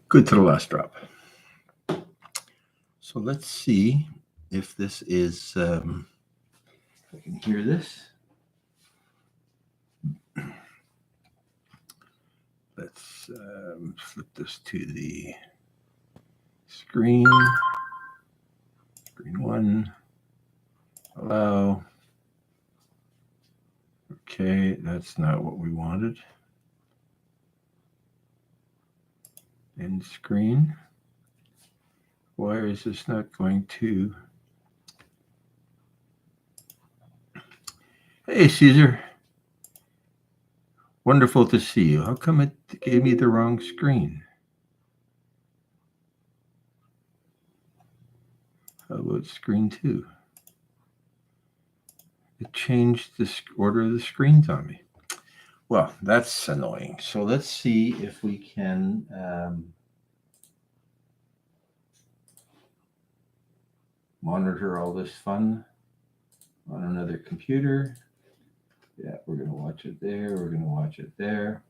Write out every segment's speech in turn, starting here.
Good to the last drop. So let's see if this is, if I can hear this. Let's flip this to the screen. Screen one. Allow. Okay, that's not what we wanted. End screen. Why is this not going to? Hey, Caesar. Wonderful to see you. How come it gave me the wrong screen? How about screen two? It changed the order of the screens on me. Well, that's annoying. So let's see if we can monitor all this fun on another computer. Yeah, we're going to watch it there. We're going to watch it there.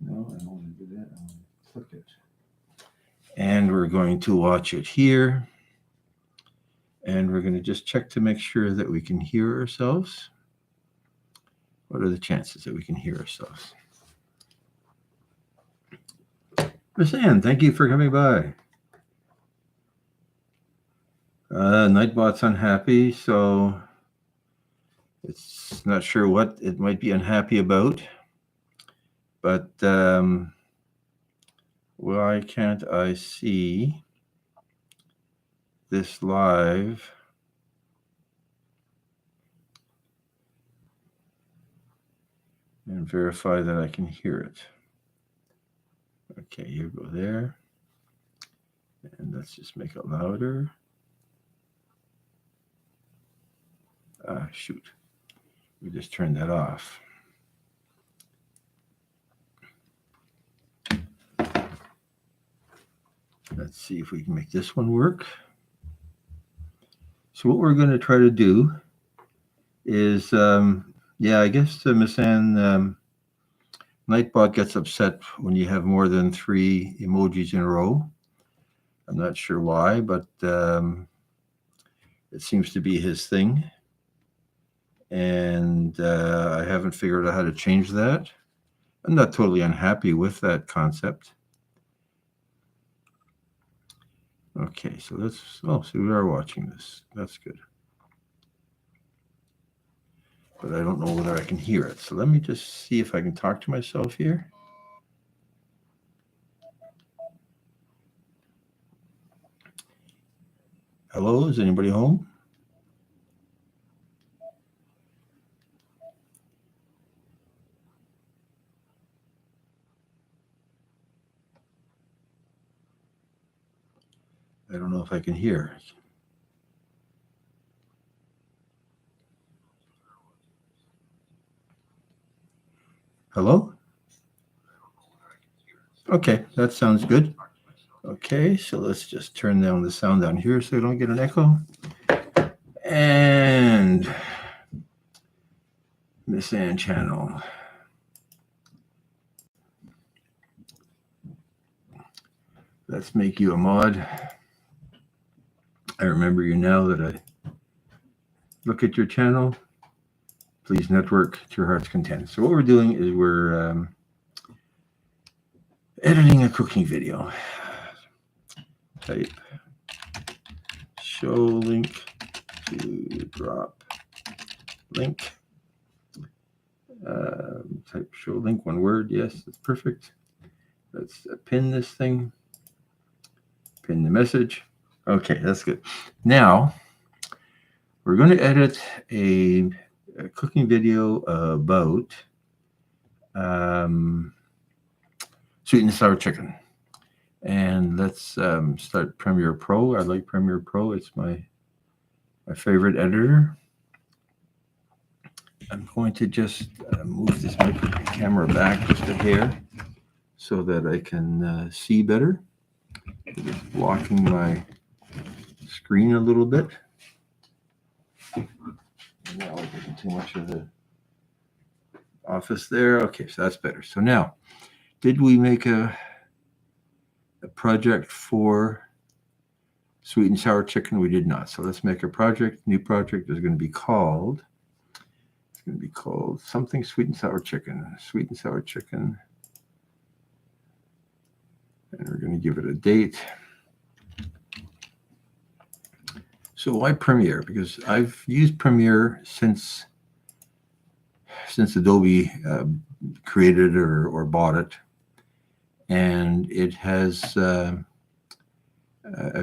No, I don't want to do that. I want to click it. And we're going to watch it here. And we're going to just check to make sure that we can hear ourselves. What are the chances that we can hear ourselves? Miss Ann, thank you for coming by. Nightbot's unhappy, so it's not sure what it might be unhappy about. But why can't I see this live? And verify that I can hear it. Okay, you go there. And let's just make it louder. Shoot. We just turned that off. Let's see if we can make this one work. So what we're going to try to do is, yeah, I guess Miss Ann, Nightbot gets upset when you have more than 3 emojis in a row. I'm not sure why, but it seems to be his thing. And I haven't figured out how to change that. I'm not totally unhappy with that concept. Okay, so let's, so we are watching this. That's good. But I don't know whether I can hear it. So let me just see if I can talk to myself here. Hello, is anybody home? I don't know if I can hear. Hello? Okay, that sounds good. Okay, so let's just turn down the sound down here so I don't get an echo. And Miss Ann channel. Let's make you a mod. I remember you now that I look at your channel. Please network to your heart's content. So what we're doing is we're editing a cooking video. Type show link to drop link. Type show link, one word. Yes, that's perfect. Let's pin this thing. Pin the message. Okay, that's good. Now we're going to edit a cooking video about sweet and sour chicken. And let's start Premiere Pro. I like Premiere Pro. It's my favorite editor. I'm going to just move this camera back just a hair so that I can see better. It's blocking my screen a little bit. Now we're getting too much of the office there. Okay, so that's better. So now, did we make a project for sweet and sour chicken? We did not. So let's make a project. New project is going to be called. It's going to be called something sweet and sour chicken. Sweet and sour chicken. And we're going to give it a date. So why Premiere? Because I've used Premiere since Adobe created or bought it, and it has. I've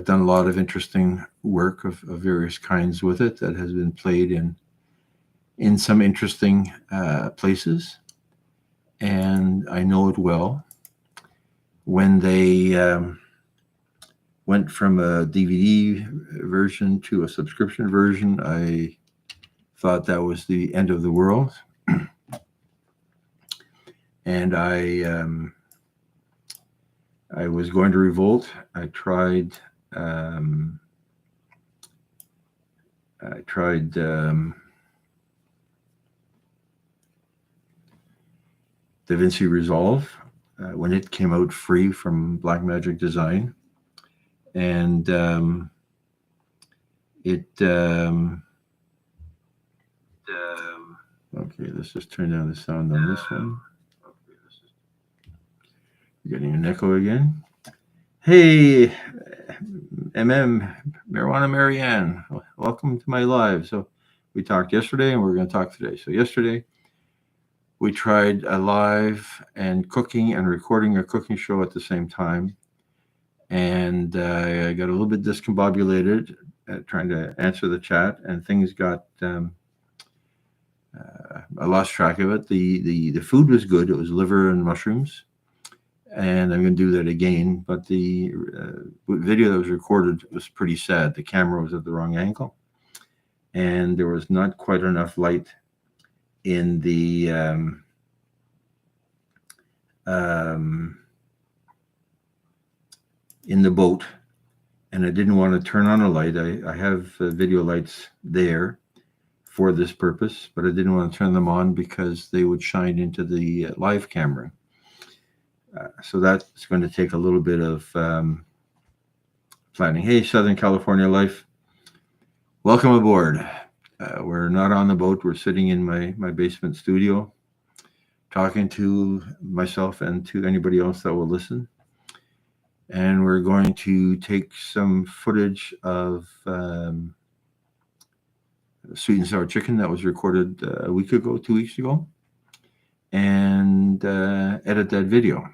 done a lot of interesting work of various kinds with it that has been played in some interesting places, and I know it well. When they went from a DVD version to a subscription version, I thought that was the end of the world. And I was going to revolt. I tried DaVinci Resolve when it came out free from Blackmagic Design, and okay, let's just turn down the sound on this one. Getting an echo again. Hey, Marijuana Marianne, welcome to my live. So we talked yesterday and we're going to talk today. So yesterday we tried a live and cooking and recording a cooking show at the same time. And I got a little bit discombobulated trying to answer the chat, and things got, I lost track of it. The food was good. It was liver and mushrooms. And I'm going to do that again. But the video that was recorded was pretty sad. The camera was at the wrong angle, and there was not quite enough light in the boat, and I didn't want to turn on a light. I have video lights there for this purpose, but I didn't want to turn them on because they would shine into the live camera. So that's going to take a little bit of planning. Hey, Southern California Life, welcome aboard. We're not on the boat. We're sitting in my basement studio, talking to myself and to anybody else that will listen. And we're going to take some footage of sweet and sour chicken that was recorded a week ago, 2 weeks ago, and edit that video.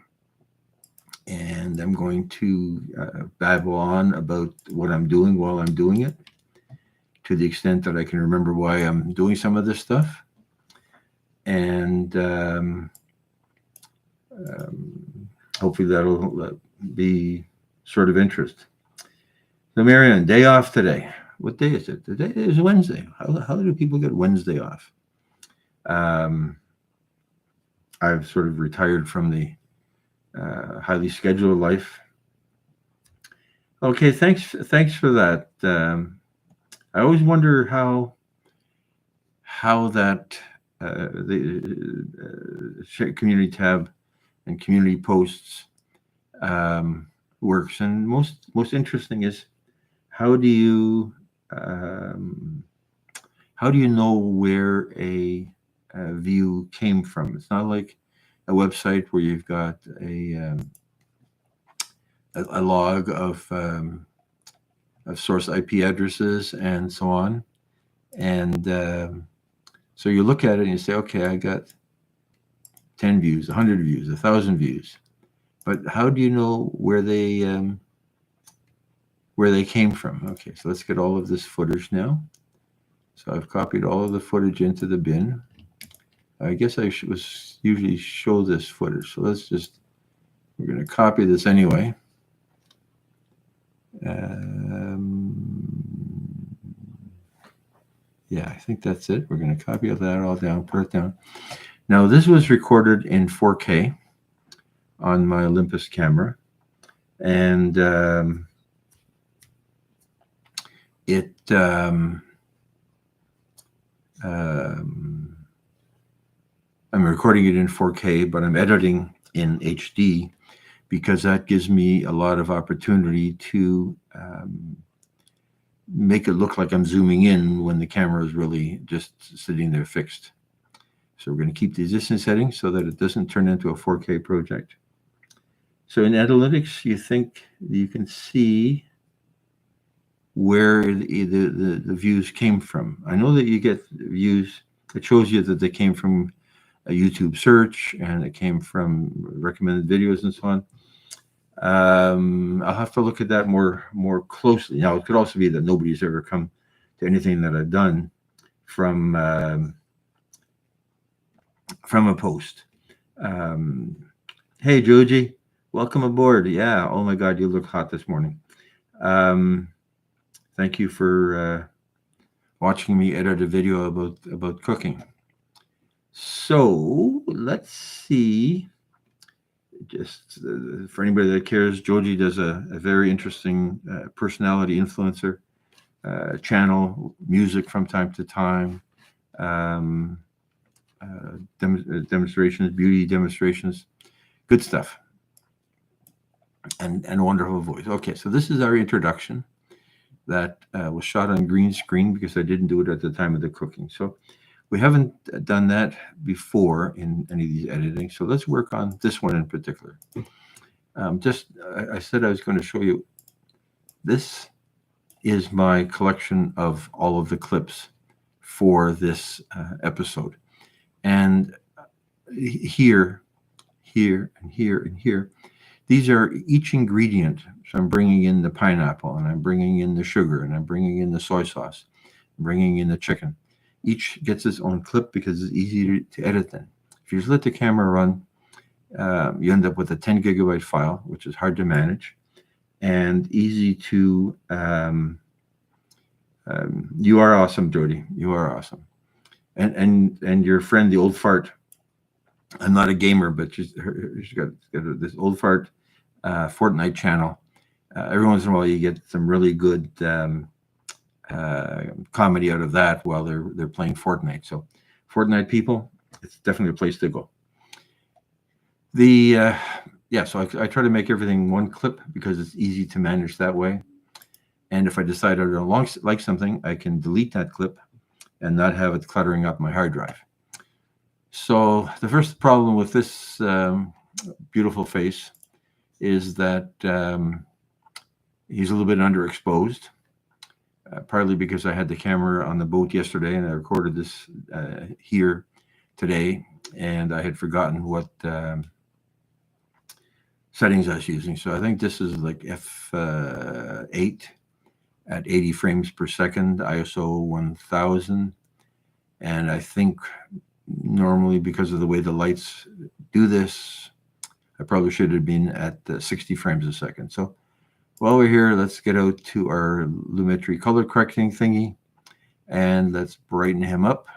And I'm going to babble on about what I'm doing while I'm doing it, to the extent that I can remember why I'm doing some of this stuff. And hopefully that'll be sort of interest. So Marianne, day off today. What day is it? Today is Wednesday. How do people get Wednesday off? I've sort of retired from the highly scheduled life. Okay, thanks for that. I always wonder how that the community tab and community posts works, and most interesting is how do you know where a view came from? It's not like a website where you've got a log of source IP addresses and so on, and so you look at it and you say, okay, I got 10 views, 100 views, 1,000 views, but how do you know where they came from? Okay, so let's get all of this footage now. So I've copied all of the footage into the bin. I guess I usually show this footage. So we're going to copy this anyway. Yeah, I think that's it. We're going to copy that all down, put it down. Now, this was recorded in 4K on my Olympus camera. And I'm recording it in 4K, but I'm editing in HD, because that gives me a lot of opportunity to make it look like I'm zooming in when the camera is really just sitting there fixed. So we're going to keep the existing settings so that it doesn't turn into a 4K project. So in analytics, you think you can see where the views came from. I know that you get views. It shows you that they came from a YouTube search and it came from recommended videos and so on. I'll have to look at that more closely. Now, it could also be that nobody's ever come to anything that I've done from a post. Hey, Joji, welcome aboard. Yeah. Oh my God, you look hot this morning. Thank you for watching me edit a video about cooking. So let's see. Just for anybody that cares, Joji does a very interesting personality influencer channel, music from time to time, demonstrations, beauty demonstrations, good stuff, and a wonderful voice. Okay, so this is our introduction that was shot on green screen because I didn't do it at the time of the cooking. So we haven't done that before in any of these editing. So let's work on this one in particular. I said I was going to show you. This is my collection of all of the clips for this episode. And here, and here, and here, these are each ingredient. So I'm bringing in the pineapple, and I'm bringing in the sugar, and I'm bringing in the soy sauce, I'm bringing in the chicken. Each gets its own clip because it's easy to edit then. If you just let the camera run, you end up with a 10 gigabyte file, which is hard to manage and easy to. You are awesome, Jody. You are awesome. And your friend, the old fart. I'm not a gamer, but she's got this old fart Fortnite channel. Every once in a while, you get some really good comedy out of that while they're playing Fortnite. So, Fortnite people, it's definitely a place to go. So I try to make everything one clip because it's easy to manage that way. And if I decide I don't like something, I can delete that clip and not have it cluttering up my hard drive. So the first problem with this beautiful face is that he's a little bit underexposed, partly because I had the camera on the boat yesterday and I recorded this here today, and I had forgotten what settings I was using. So I think this is like f8 at 80 frames per second, ISO 1000. And I think normally, because of the way the lights do this, I probably should have been at 60 frames a second. So while we're here, let's get out to our Lumetri color correcting thingy and let's brighten him up.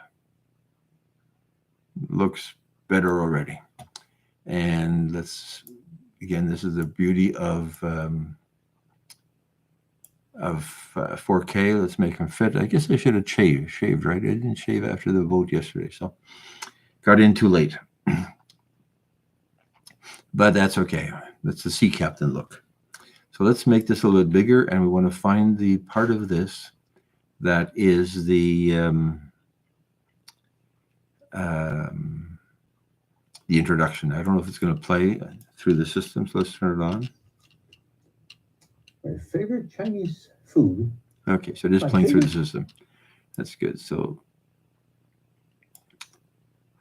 Looks better already. And again, this is the beauty of 4K. Let's make him fit. I guess I should have shaved, right? I didn't shave after the vote yesterday, so got in too late. But that's okay. That's the sea captain look. So let's make this a little bit bigger, and we want to find the part of this that is the introduction. I don't know if it's going to play through the system, so let's turn it on. My favorite Chinese food. Okay, so it is playing through the system. That's good. So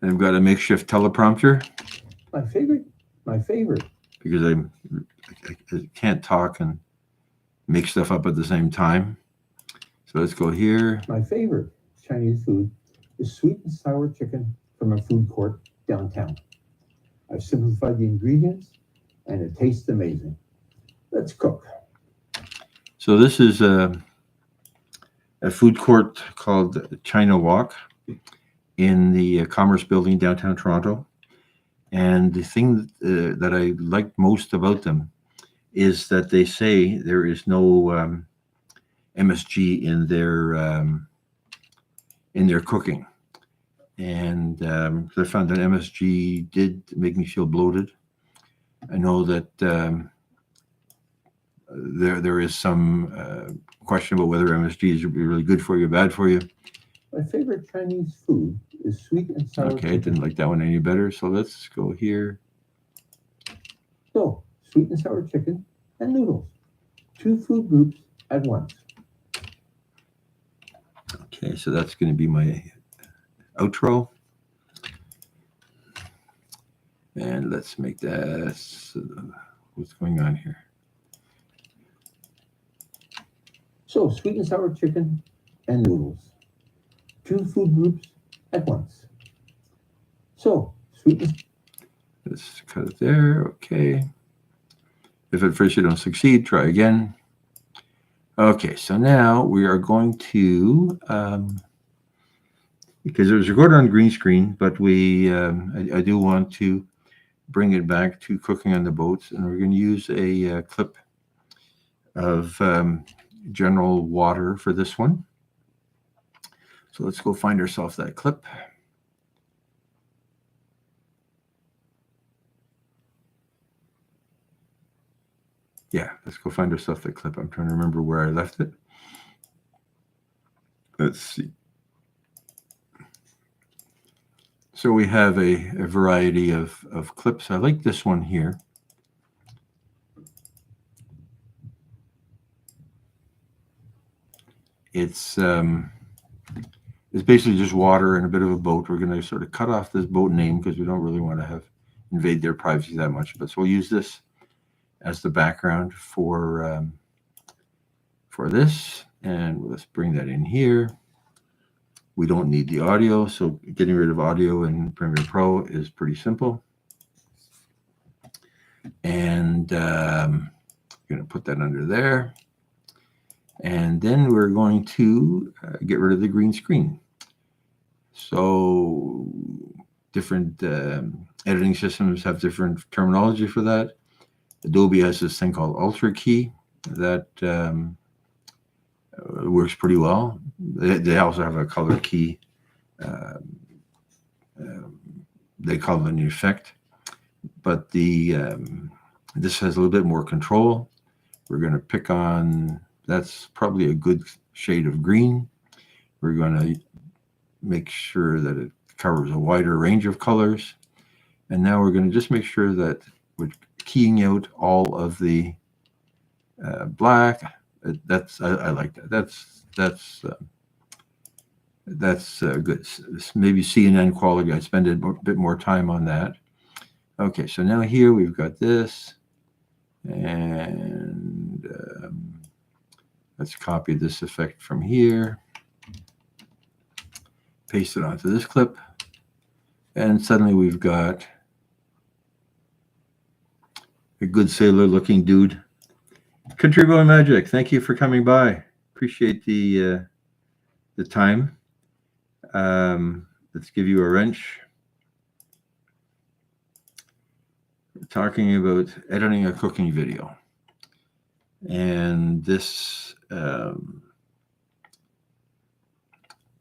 I've got a makeshift teleprompter. My favorite. Because I can't talk and make stuff up at the same time. So let's go here. My favorite Chinese food is sweet and sour chicken from a food court downtown. I've simplified the ingredients and it tastes amazing. Let's cook. So this is a food court called China Walk in the Commerce Building downtown Toronto. And the thing that I like most about them is that they say there is no MSG in their cooking. And I found that MSG did make me feel bloated. I know that there is some question about whether MSGs would be really good for you or bad for you. My favorite Chinese food is sweet and sour Okay, chicken. didn't like that one any better. So let's go here. So, sweet and sour chicken and noodles. Two food groups at once. Okay, so that's going to be my outro. And let's make that, what's going on here? So, sweet and sour chicken and noodles. Two food groups at once. So, sweet and Let's cut it there. Okay. If at first you don't succeed, try again. Okay, so now we are going to, because it was recorded on green screen, but I do want to bring it back to cooking on the boats, and we're going to use a clip of general water for this one. So let's go find ourselves that clip. Yeah, let's go find ourselves that clip. I'm trying to remember where I left it. Let's see. So we have a variety of clips. I like this one here. It's basically just water and a bit of a boat. We're going to sort of cut off this boat name because we don't really want to invade their privacy that much. But so we'll use this as the background for this, and let's bring that in here. We don't need the audio, so getting rid of audio in Premiere Pro is pretty simple. And I'm going to put that under there. And then we're going to get rid of the green screen. So different editing systems have different terminology for that. Adobe has this thing called Ultra Key that works pretty well. They also have a color key. They call it an effect, but this has a little bit more control. We're going to pick on, that's probably a good shade of green. We're going to make sure that it covers a wider range of colors. And now we're going to just make sure that we're keying out all of the black. I like that. That's good. Maybe CNN quality. I spend a bit more time on that. Okay, so now here we've got this, and let's copy this effect from here, paste it onto this clip, and suddenly we've got a good sailor-looking dude. Country Boy Magic, thank you for coming by. Appreciate the time. Let's give you a wrench. We're talking about editing a cooking video. And this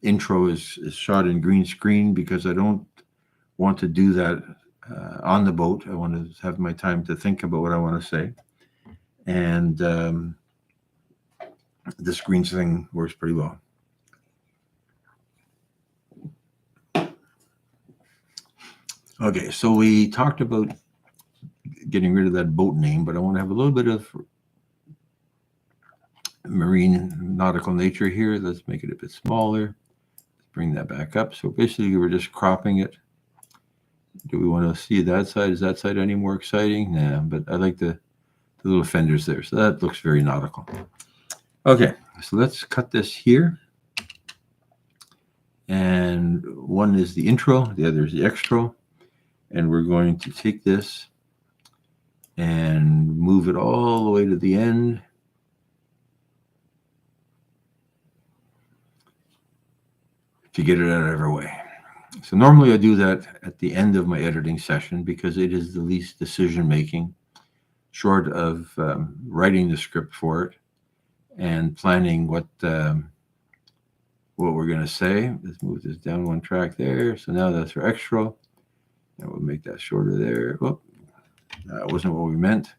intro is shot in green screen because I don't want to do that on the boat. I want to have my time to think about what I want to say. And this green thing works pretty well. Okay, so we talked about getting rid of that boat name, but I want to have a little bit of marine nautical nature here. Let's make it a bit smaller. Let's bring that back up. So basically we're just cropping it. Do we want to see that side? Is that side any more exciting? Nah, but I like the little fenders there. So that looks very nautical. Okay, so let's cut this here. And one is the intro, the other is the extra. And we're going to take this and move it all the way to the end. To get it out of our way. So normally I do that at the end of my editing session because it is the least decision making, short of writing the script for it and planning what we're going to say. Let's move this down one track there. So now that's our extra, and we'll make that shorter there. Whoop. wasn't what we meant.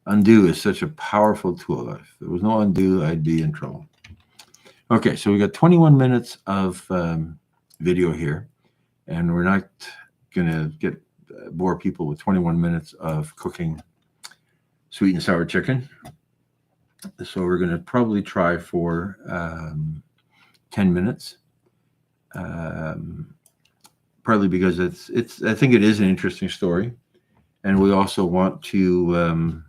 Undo is such a powerful tool. If there was no undo, I'd be in trouble. Okay, so we got 21 minutes of video here, and we're not going to get bore people with 21 minutes of cooking sweet and sour chicken. So we're going to probably try for 10 minutes. Partly because it's I think it is an interesting story, and we also want to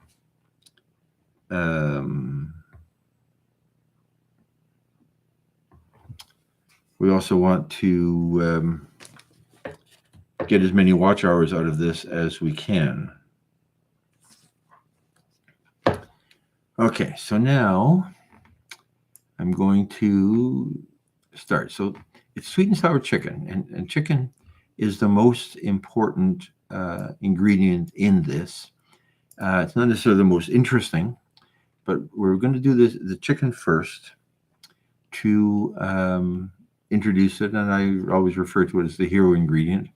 get as many watch hours out of this as we can. Okay, so now I'm going to start. So it's sweet and sour chicken, and chicken is the most important ingredient in this. It's not necessarily the most interesting, but we're going to do the chicken first to introduce it, and I always refer to it as the hero ingredient.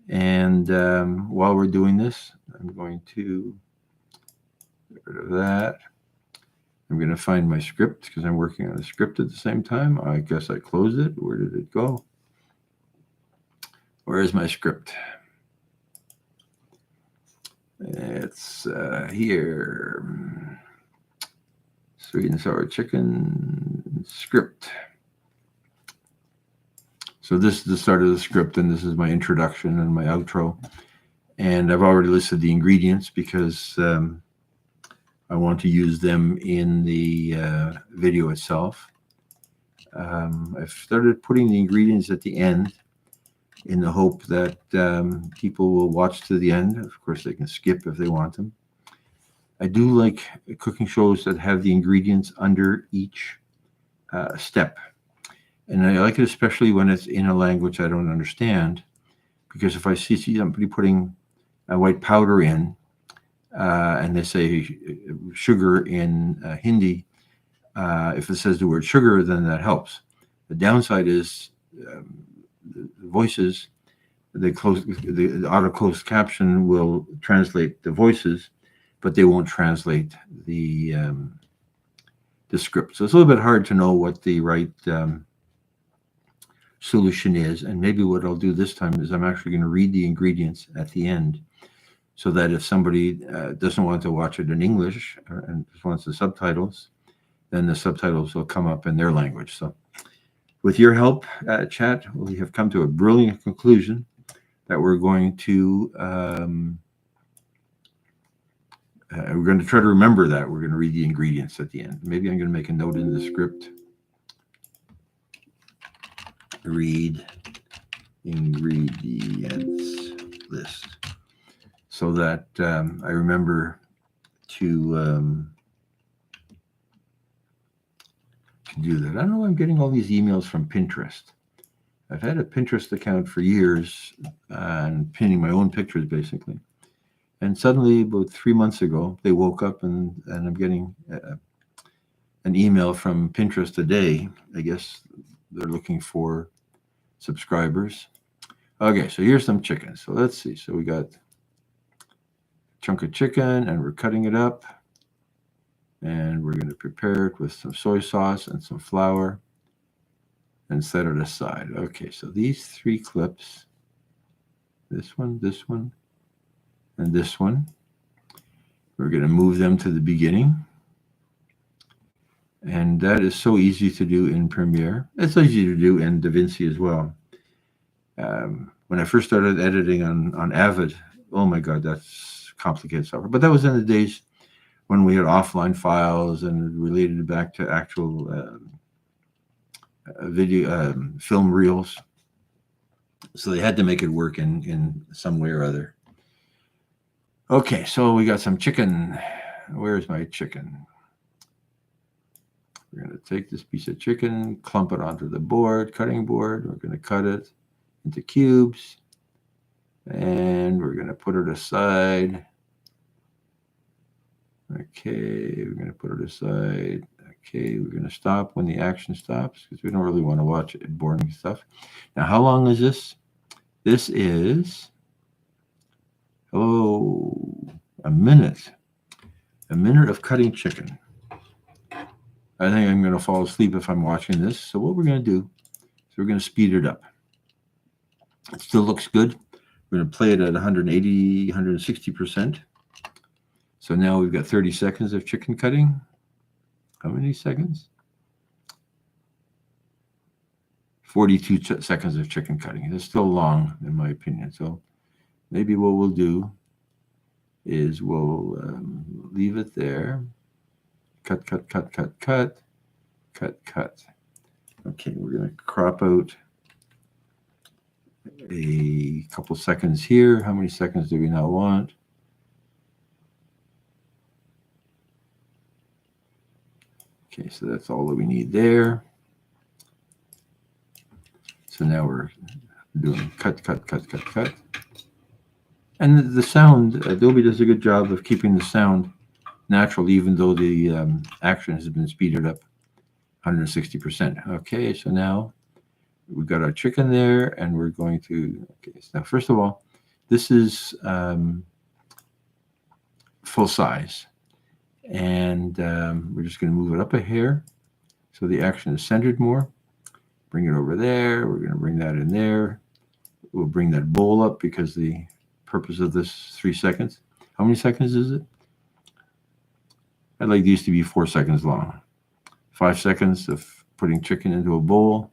And while we're doing this, I'm going to get rid of that. I'm going to find my script because I'm working on a script at the same time. I guess I closed it. Where did it go? Where is my script? It's here. Sweet and sour chicken script. So this is the start of the script, and this is my introduction and my outro. And I've already listed the ingredients because I want to use them in the video itself. I've started putting the ingredients at the end in the hope that people will watch to the end. Of course, they can skip if they want them. I do like cooking shows that have the ingredients under each step. And I like it especially when it's in a language I don't understand, because if I see somebody putting a white powder in, and they say sugar in Hindi, if it says the word sugar, then that helps. The downside is the voices, the auto closed caption will translate the voices, but they won't translate the script. So it's a little bit hard to know what the right solution is. And maybe what I'll do this time is I'm actually going to read the ingredients at the end, so that if somebody doesn't want to watch it in English and just wants the subtitles, then the subtitles will come up in their language. So with your help, chat, we have come to a brilliant conclusion that we're going to try to remember that. We're going to read the ingredients at the end. Maybe I'm going to make a note in the script. Read ingredients list, so that I remember to do that. I don't know. I'm getting all these emails from Pinterest. I've had a Pinterest account for years and pinning my own pictures basically. And suddenly, about 3 months ago, they woke up and I'm getting an email from Pinterest today. I guess they're looking for subscribers. Okay, so here's some chicken. So let's see. So we got a chunk of chicken, and we're cutting it up. And we're going to prepare it with some soy sauce and some flour and set it aside. Okay, so these 3 clips, this one, and this one, we're going to move them to the beginning. And that is so easy to do in Premiere. It's easy to do in DaVinci as well. When I first started editing on Avid, oh my God, that's complicated software. But that was in the days when we had offline files and related back to actual video film reels. So they had to make it work in some way or other. Okay, so we got some chicken. Where's my chicken? We're going to take this piece of chicken, clump it onto the cutting board. We're going to cut it into cubes, and we're going to put it aside. Okay, we're going to put it aside. Okay, we're going to stop when the action stops because we don't really want to watch it, boring stuff. Now, how long is this? This is Hello, a minute of cutting chicken. I think I'm going to fall asleep if I'm watching this. So what we're going to do is we're going to speed it up. It still looks good. We're going to play it at 180, 160%. So now we've got 30 seconds of chicken cutting. How many seconds? 42 seconds of chicken cutting. It's still long, in my opinion. So maybe what we'll do is we'll leave it there. Cut, cut, cut, cut, cut, cut, cut. Okay, we're going to crop out a couple seconds here. How many seconds do we now want? Okay, so that's all that we need there. So now we're doing cut, cut, cut, cut, cut. And the sound, Adobe does a good job of keeping the sound natural, even though the action has been speeded up 160%. Okay, so now we've got our chicken there, and we're going to, okay, so now first of all, this is full size. And we're just going to move it up a hair so the action is centered more. Bring it over there. We're going to bring that in there. We'll bring that bowl up because the purpose of this 3 seconds. How many seconds is it? I'd like these to be 4 seconds long. 5 seconds of putting chicken into a bowl.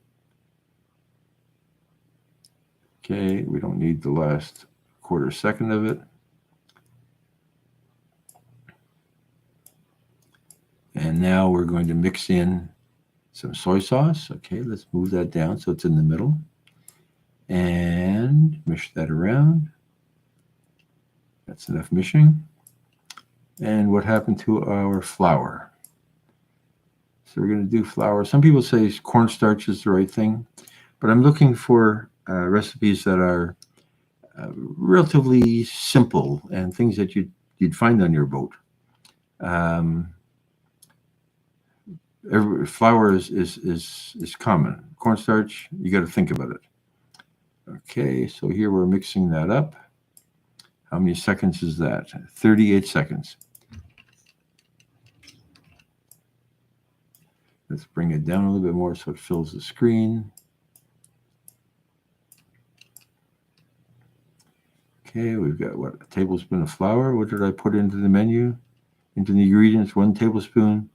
Okay, we don't need the last quarter second of it. And now we're going to mix in some soy sauce. Okay, let's move that down so it's in the middle. And mish that around. That's enough mishing. And what happened to our flour? So we're going to do flour. Some people say cornstarch is the right thing, but I'm looking for recipes that are relatively simple and things that you'd find on your boat. Flour is common. Cornstarch, you got to think about it. Okay, so here we're mixing that up. How many seconds is that? 38 seconds. Let's bring it down a little bit more so it fills the screen. Okay, we've got what? A tablespoon of flour. What did I put into the menu? Into the ingredients, 1 tablespoon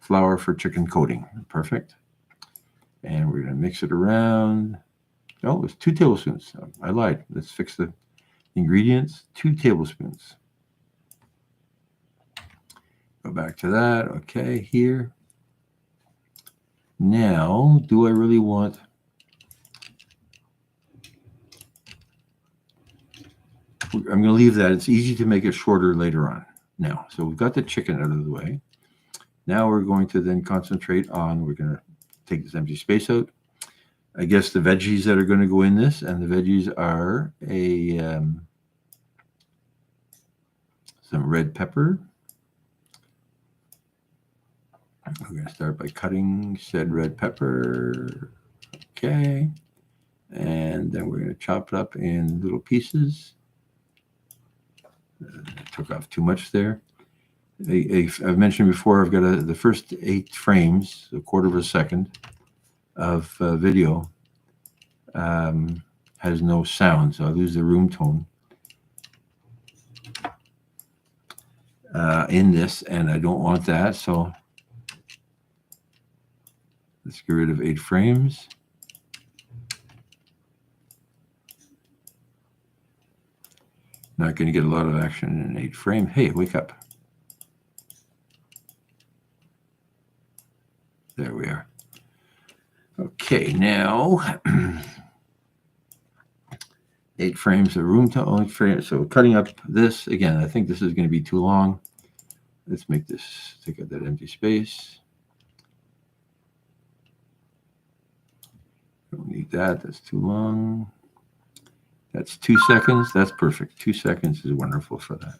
flour for chicken coating. Perfect. And we're going to mix it around. Oh, it's 2 tablespoons. I lied. Let's fix the ingredients. 2 tablespoons. Go back to that. Okay, here. Now, do I really want... I'm going to leave that. It's easy to make it shorter later on. Now, so we've got the chicken out of the way. Now we're going to then concentrate on, we're going to take this empty space out. I guess the veggies that are going to go in this, and the veggies are some red pepper. We're going to start by cutting said red pepper. Okay. And then we're going to chop it up in little pieces. Took off too much there. I've mentioned before, I've got the first 8 frames, a quarter of a second of video has no sound, so I lose the room tone in this, and I don't want that, so let's get rid of 8 frames. Not going to get a lot of action in 8 frame. Hey, wake up. There we are. Okay, now 8 frames of room to only frame. So cutting up this again, I think this is going to be too long. Let's make this, take out that empty space. Don't need that. That's too long. That's 2 seconds. That's perfect. 2 seconds is wonderful for that.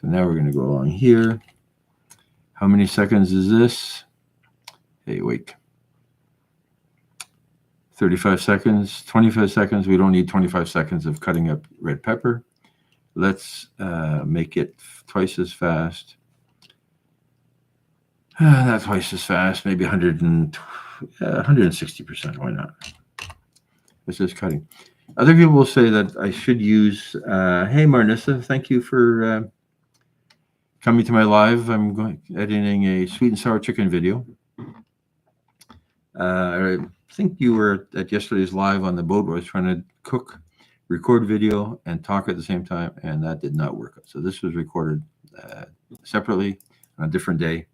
So now we're going to go along here. How many seconds is this? Hey, wait. 35 seconds, 25 seconds. We don't need 25 seconds of cutting up red pepper. Let's make it twice as fast. Not twice as fast, maybe 160%. Why not? This is cutting. Other people will say that I should use, hey, Marnissa, thank you for coming to my live. I'm editing a sweet and sour chicken video. I think you were at yesterday's live on the boat where I was trying to cook, record video, and talk at the same time, and that did not work. So this was recorded separately on a different day,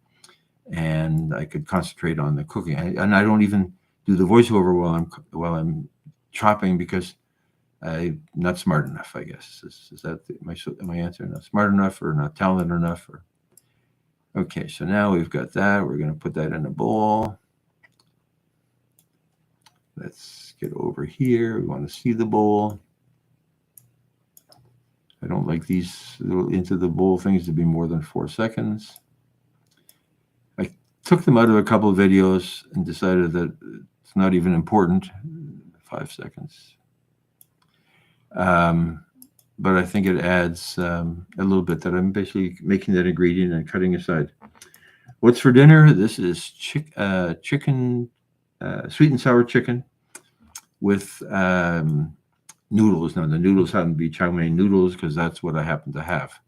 and I could concentrate on the cooking. And I don't even do the voiceover while I'm chopping because I'm not smart enough, I guess. Is that my answer? Not smart enough or not talented enough? Or okay, so now we've got that. We're going to put that in a bowl. Let's get over here. We want to see the bowl. I don't like these little into the bowl things to be more than 4 seconds. I took them out of a couple of videos and decided that it's not even important. 5 seconds. But I think it adds a little bit that I'm basically making that ingredient and cutting aside. What's for dinner? This is chicken, sweet and sour chicken with noodles. Now, the noodles happen to be chow mein noodles because that's what I happen to have.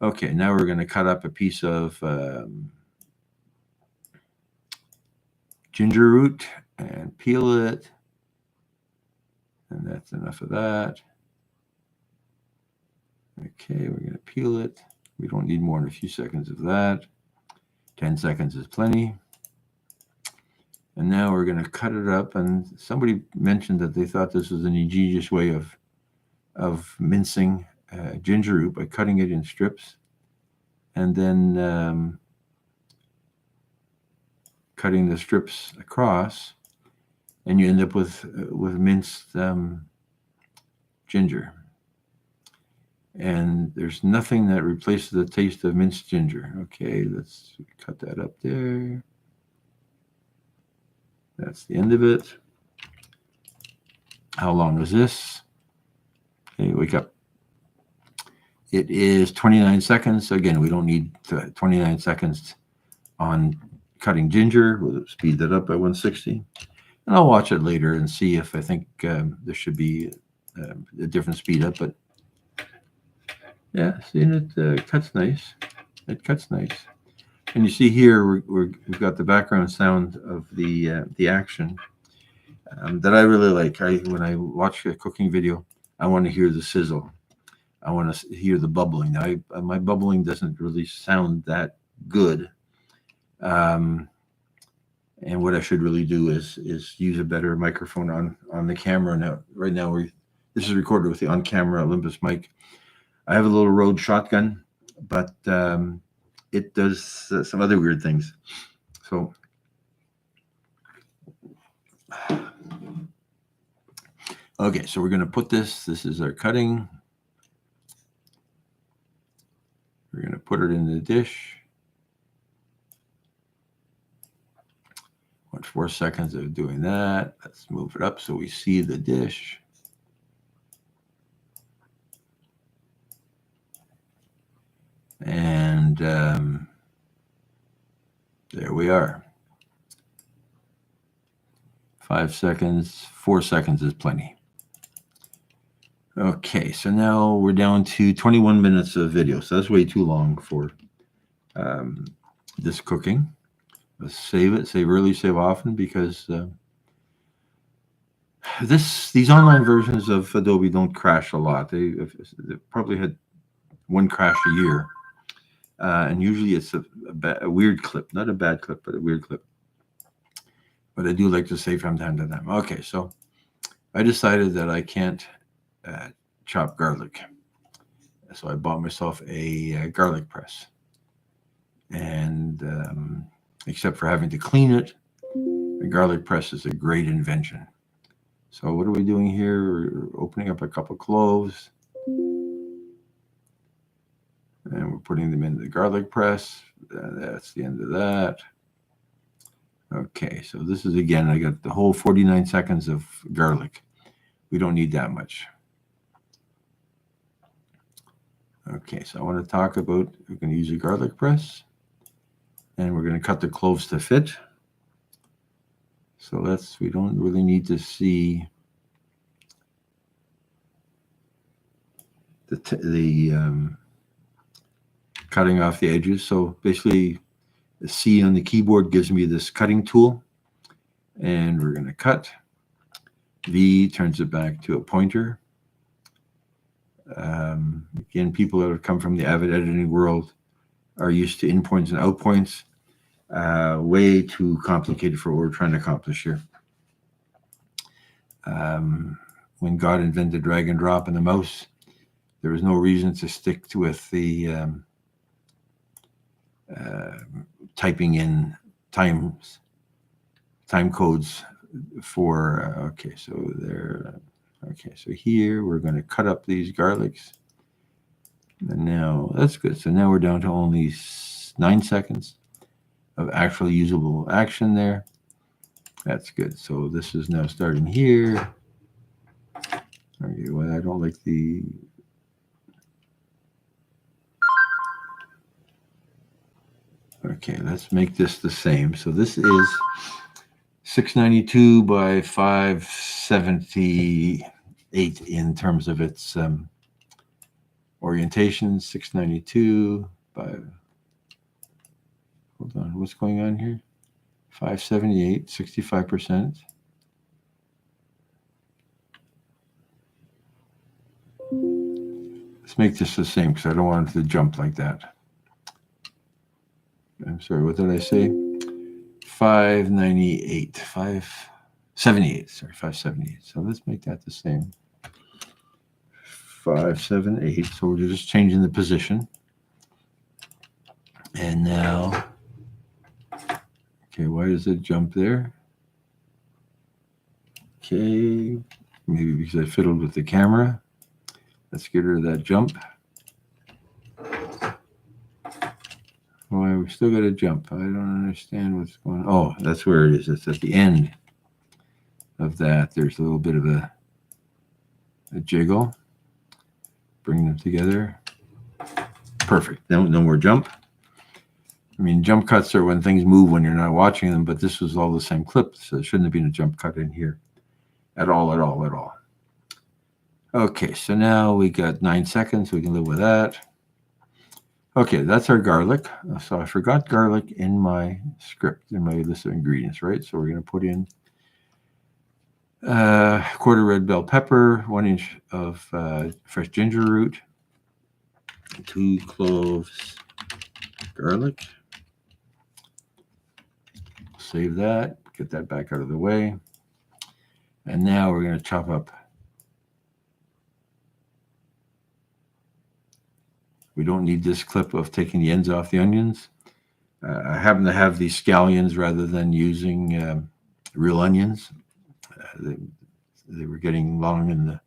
Okay, now we're going to cut up a piece of ginger root and peel it. And that's enough of that. Okay, we're going to peel it. We don't need more than a few seconds of that. 10 seconds is plenty. And now we're going to cut it up. And somebody mentioned that they thought this was an ingenious way of mincing ginger root by cutting it in strips and then cutting the strips across, and you end up with minced ginger. And there's nothing that replaces the taste of minced ginger. Okay, let's cut that up there. That's the end of it. How long is this? Okay, wake up. It is 29 seconds. Again, we don't need 29 seconds on cutting ginger. We'll speed that up by 160. And I'll watch it later and see if I think there should be a different speed up. But yeah, seeing it cuts nice. It cuts nice. And you see here we've got the background sound of the action that I really like. When I watch a cooking video, I want to hear the sizzle. I want to hear the bubbling. Now, my bubbling doesn't really sound that good. And what I should really do is use a better microphone on the camera. Now, right now, this is recorded with the on-camera Olympus mic. I have a little Rode shotgun, but it does some other weird things. So, okay, so we're going to put this. This is our cutting. We're going to put it in the dish. Watch 4 seconds of doing that. Let's move it up so we see the dish. And there we are. 5 seconds, 4 seconds is plenty. Okay, so now we're down to 21 minutes of video. So that's way too long for this cooking. Let's save it, save early, save often, because these online versions of Adobe don't crash a lot. They probably had one crash a year. And usually it's a weird clip, not a bad clip, but a weird clip. But I do like to save from time to time. Okay, so I decided that I can't chop garlic. So I bought myself a garlic press. And except for having to clean it, a garlic press is a great invention. So what are we doing here? We're opening up a couple cloves. And we're putting them in the garlic press. That's the end of that. Okay, so this is, again, I got the whole 49 seconds of garlic. We don't need that much. Okay, so I want to talk about, we're going to use a garlic press, and we're going to cut the cloves to fit. So we don't really need to see the cutting off the edges. So basically, the C on the keyboard gives me this cutting tool, and we're going to cut. V turns it back to a pointer. Again, people that have come from the Avid editing world are used to in points and out points. Way too complicated for what we're trying to accomplish here. When God invented drag and drop and the mouse, there was no reason to stick with the typing in time codes for, okay, so there. Okay, so here we're going to cut up these garlics. And now that's good. So now we're down to only 9 seconds of actual usable action there. That's good. So this is now starting here. Okay, well, I don't like the... Okay, let's make this the same. So this is 692 by 578 in terms of its orientation. 692 by... Hold on, what's going on here? 578, 65%. Let's make this the same because I don't want it to jump like that. I'm sorry, what did I say? 598, 578, sorry, 578. So let's make that the same. 578, so we're just changing the position. And now, okay, why does it jump there? Okay, maybe because I fiddled with the camera. Let's get rid of that jump. Why we still got a jump? I don't understand what's going on. Oh, that's where it is. It's at the end of that. There's a little bit of a jiggle. Bring them together. Perfect. No more jump. I mean, jump cuts are when things move when you're not watching them, but this was all the same clip, so there shouldn't have been a jump cut in here at all. Okay, so now we got 9 seconds. We can live with that. Okay, that's our garlic. So I forgot garlic in my script, in my list of ingredients, right? So we're going to put in quarter red bell pepper, 1 inch of fresh ginger root, 2 cloves garlic. Save that, get that back out of the way. And now we're going to chop up. We don't need this clip of taking the ends off the onions. I happen to have these scallions rather than using real onions. They were getting long in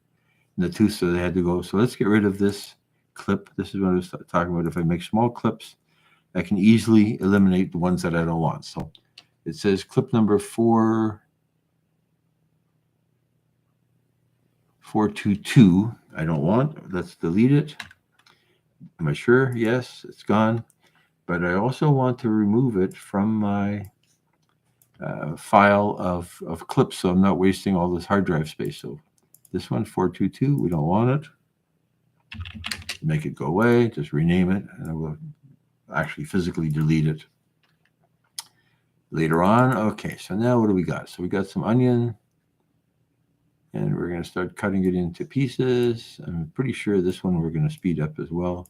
the tooth, so they had to go. So let's get rid of this clip. This is what I was talking about. If I make small clips, I can easily eliminate the ones that I don't want. So it says clip number 422. I don't want. Let's delete it. Am I sure? Yes, it's gone. But I also want to remove it from my file of clips, so I'm not wasting all this hard drive space. So this one, 422, we don't want it. Make it go away. Just rename it, and I will actually physically delete it later on. Okay, so now what do we got? So we got some onion, and we're going to start cutting it into pieces. I'm pretty sure this one we're going to speed up as well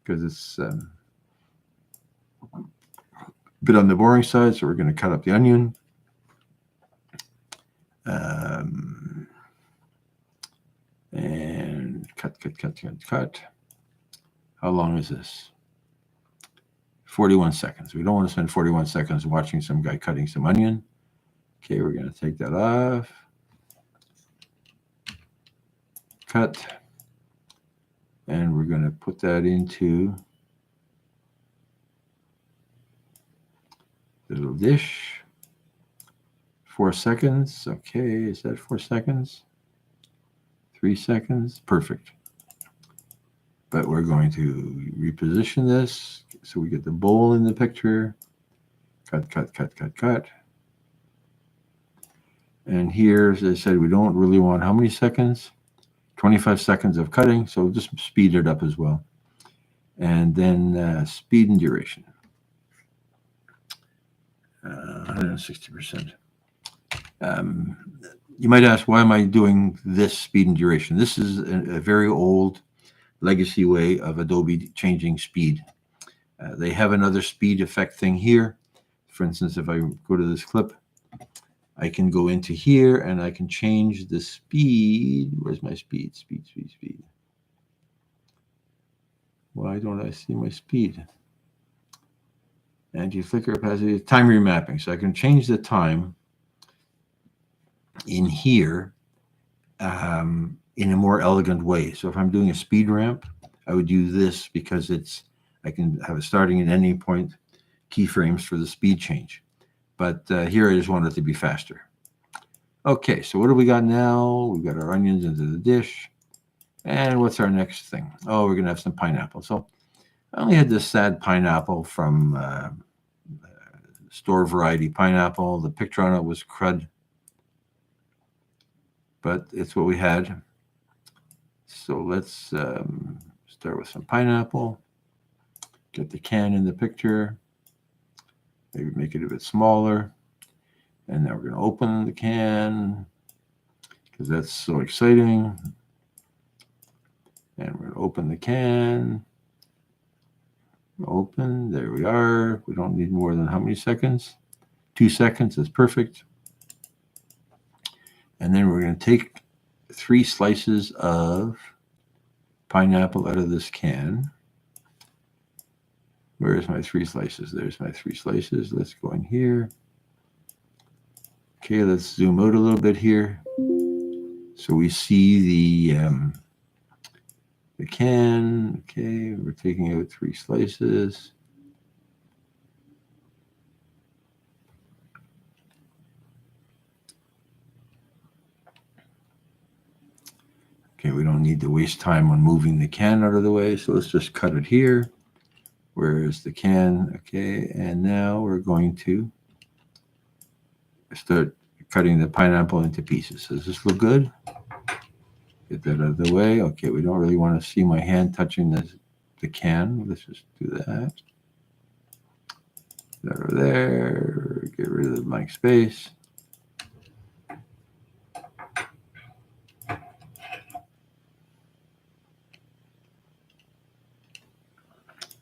because it's a bit on the boring side, so we're going to cut up the onion. And cut. How long is this? 41 seconds. We don't want to spend 41 seconds watching some guy cutting some onion. Okay, we're going to take that off. Cut. And we're going to put that into the little dish. 4 seconds. Okay, is that 4 seconds? 3 seconds. Perfect. but we're going to reposition this so we get the bowl in the picture. Cut, cut, cut, cut, cut. And here, as I said, we don't really want how many seconds? 25 seconds of cutting, so just speed it up as well. And then speed and duration. 160%. You might ask, why am I doing this speed and duration? This is a very old legacy way of Adobe changing speed. They have another speed effect thing here. For instance, if I go to this clip, I can go into here and I can change the speed. Where's my speed? Speed, speed, speed. Why don't I see my speed? Anti-flicker opacity, time remapping. So I can change the time in here in a more elegant way. So if I'm doing a speed ramp, I would do this because I can have a starting at any point keyframes for the speed change. But here I just want it to be faster. Okay, so what do we got now? We've got our onions into the dish. And what's our next thing? Oh, we're going to have some pineapple. So I only had this sad pineapple from store variety pineapple. The picture on it was crud, but it's what we had. So let's start with some pineapple. Get the can in the picture. Maybe make it a bit smaller. And now we're going to open the can because that's so exciting. And we're going to open the can. Open. There we are. We don't need more than how many seconds? 2 seconds is perfect. And then we're going to take 3 slices of pineapple out of this can. Where's my 3 slices? There's my 3 slices. Let's go in here. Okay, let's zoom out a little bit here. So we see the can. Okay, we're taking out 3 slices. Okay, we don't need to waste time on moving the can out of the way, so let's just cut it here. Where's the can? Okay, and now we're going to start cutting the pineapple into pieces. Does this look good? Get that out of the way. Okay, we don't really want to see my hand touching the can. Let's just do that. That over there. Get rid of the blank space.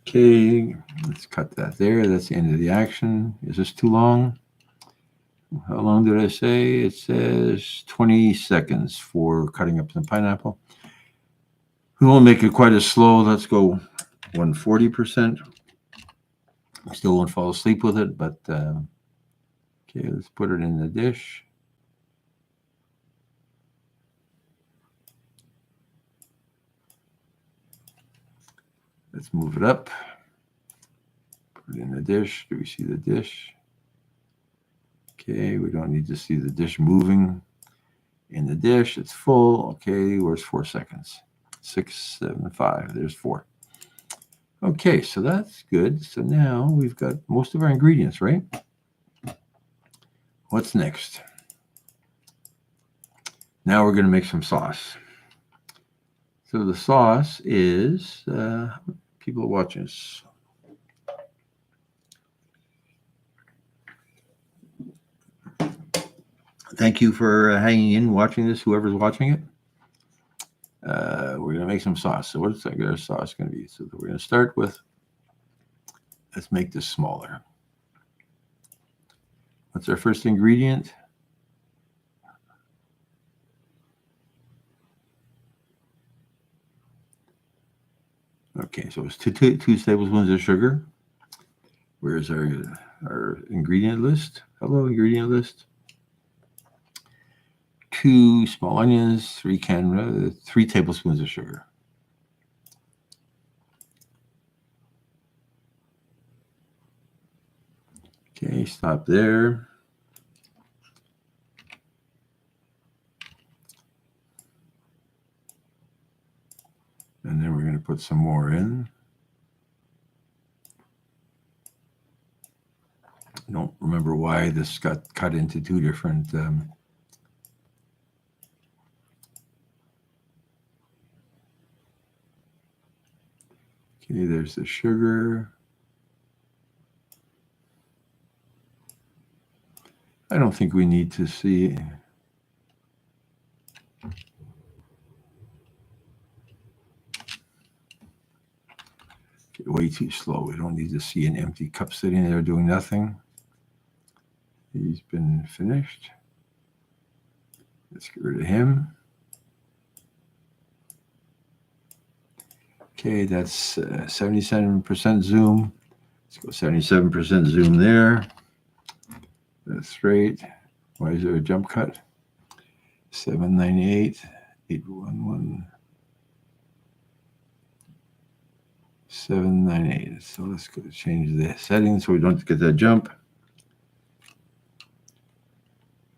Okay, let's cut that there. That's the end of the action. Is this too long? How long did I say? It says 20 seconds for cutting up some pineapple. We won't make it quite as slow. Let's go 140%. I still won't fall asleep with it, but okay, let's put it in the dish. Let's move it up. Put it in the dish. Do we see the dish? Okay, we don't need to see the dish moving in the dish. It's full. Okay, where's 4 seconds? 6, 7, 5. There's 4. Okay, so that's good. So now we've got most of our ingredients, right? What's next? Now we're going to make some sauce. So the sauce is, people are watching this. Thank you for hanging in, watching this, whoever's watching it. We're going to make some sauce. So what's our sauce going to be? So we're going to start with, let's make this smaller. What's our first ingredient? Okay, so it's 2 tablespoons of sugar. Where's our ingredient list? Hello, ingredient list. 2 small onions, 3 tablespoons of sugar. Okay, stop there. And then we're going to put put some more in. I don't remember why this got cut into two different okay, there's the sugar. I don't think we need to see. Okay, way too slow. We don't need to see an empty cup sitting there doing nothing. He's been finished. Let's get rid of him. Okay, that's 77% zoom. Let's go 77% zoom there. That's straight. Why is there a jump cut? 798, 811, 798. So let's go change the settings so we don't get that jump.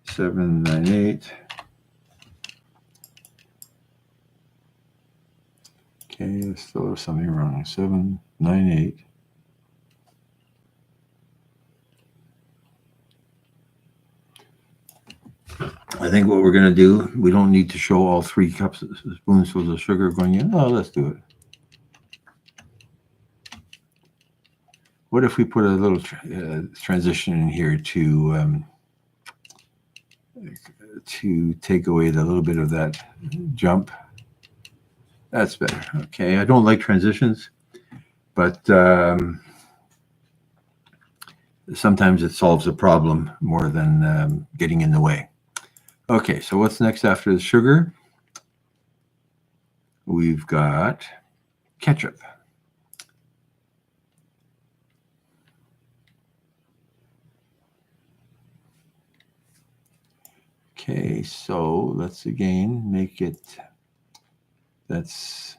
798. Okay, let's still have something wrong. 798. I think what we're going to do, we don't need to show all 3 spoonfuls of sugar going in. Oh, let's do it. What if we put a little transition in here to take away the little bit of that jump? That's better. Okay, I don't like transitions, but sometimes it solves a problem more than getting in the way. Okay, so what's next after the sugar? We've got ketchup. Okay, so let's again make it, that's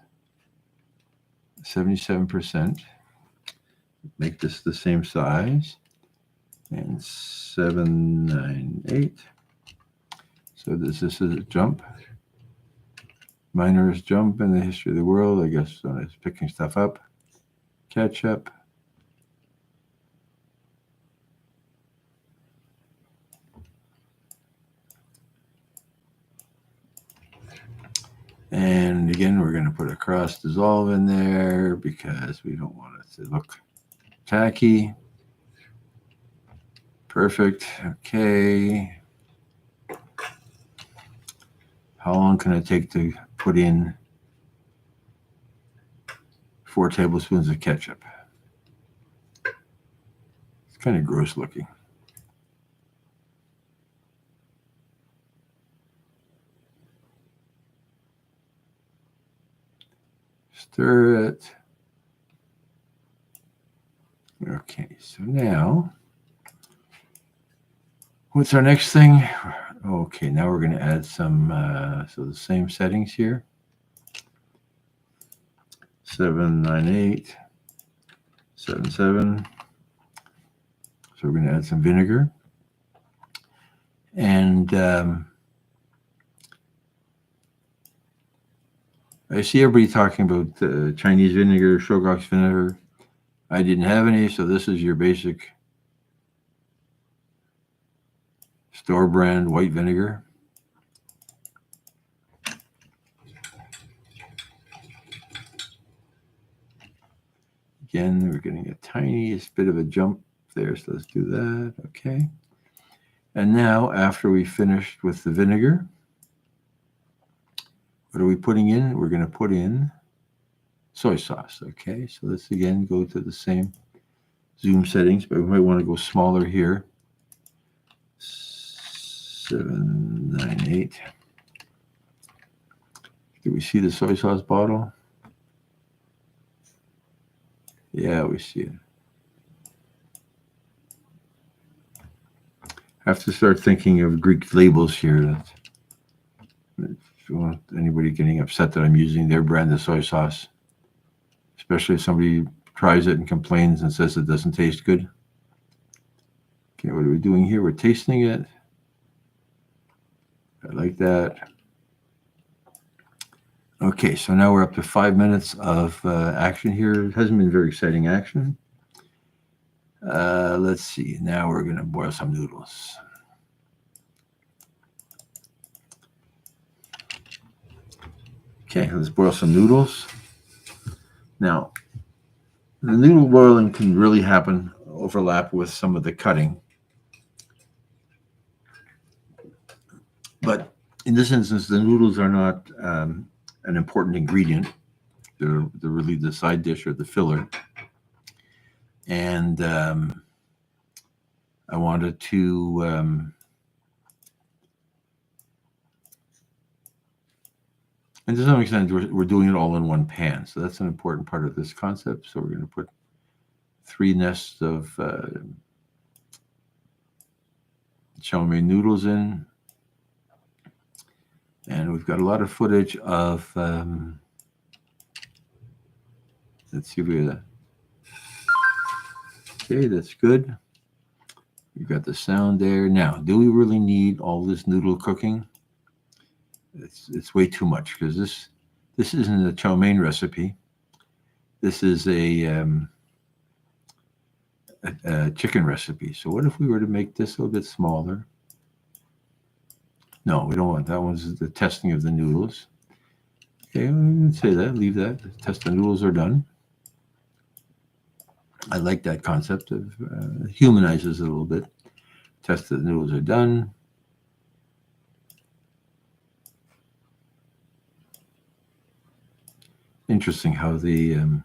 77%. Make this the same size. And 798. So this is a jump. Minorest jump in the history of the world, I guess, when it's picking stuff up. Ketchup. And again, we're going to put a cross dissolve in there because we don't want it to look tacky. Perfect. Okay. How long can it take to put in 4 tablespoons of ketchup? It's kind of gross looking. Stir it. Okay, so now, what's our next thing? Okay, now we're going to add some, so the same settings here. 798, 77. So we're going to add some vinegar. And I see everybody talking about Chinese vinegar, Shogox vinegar. I didn't have any, so this is your basic store brand white vinegar. Again, we're getting a tiniest bit of a jump there, so let's do that. Okay. And now, after we finished with the vinegar, what are we putting in? We're going to put in soy sauce. Okay, so let's again go to the same zoom settings, but we might want to go smaller here. 798. Do we see the soy sauce bottle? Yeah, we see it. I have to start thinking of Greek labels here. If you want anybody getting upset that I'm using their brand of soy sauce, especially if somebody tries it and complains and says it doesn't taste good. Okay, what are we doing here? We're tasting it. I like that. Okay, so now we're up to 5 minutes of action here. It hasn't been very exciting action. Let's see. Now we're going to boil some noodles. Okay, let's boil some noodles. Now, the noodle boiling can really happen, overlap with some of the cutting. But in this instance, the noodles are not an important ingredient. They're really the side dish or the filler. And I wanted to and to some extent, we're doing it all in one pan. So that's an important part of this concept. So we're going to put 3 nests of chow mein noodles in. And we've got a lot of footage of, let's see if we have that. Okay, that's good. We've got the sound there. Now, do we really need all this noodle cooking? It's way too much, because this isn't a chow mein recipe. This is a chicken recipe. So what if we were to make this a little bit smaller? No, we don't want that. One's the testing of the noodles. Okay, let's say that. Leave that. Test the noodles are done. I like that concept of humanizes it a little bit. Test that the noodles are done. Interesting how the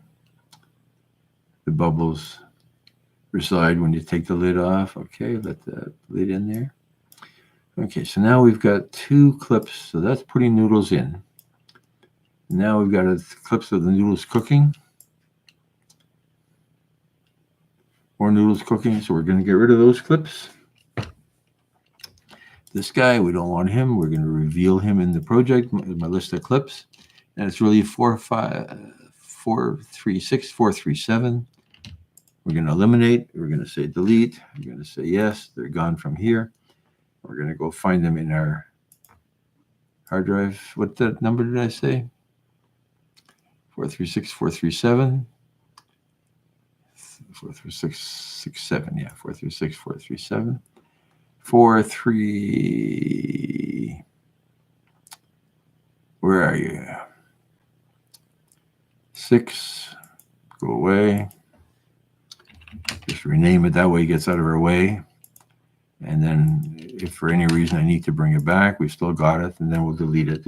bubbles reside when you take the lid off. Okay, let the lid in there. Okay, so now we've got 2 clips. So that's putting noodles in. Now we've got clips of the noodles cooking. More noodles cooking. So we're going to get rid of those clips. This guy, we don't want him. We're going to reveal him in the project, my list of clips. And it's really 436, 437. We're going to eliminate. We're going to say delete. We're going to say yes. They're gone from here. We're going to go find them in our hard drive. What that number did I say? 436, 437. 43667. Yeah, 436, 437. 43. Where are you? 6. Go away. Just rename it. That way it gets out of our way. And then if for any reason I need to bring it back, we've still got it. And then we'll delete it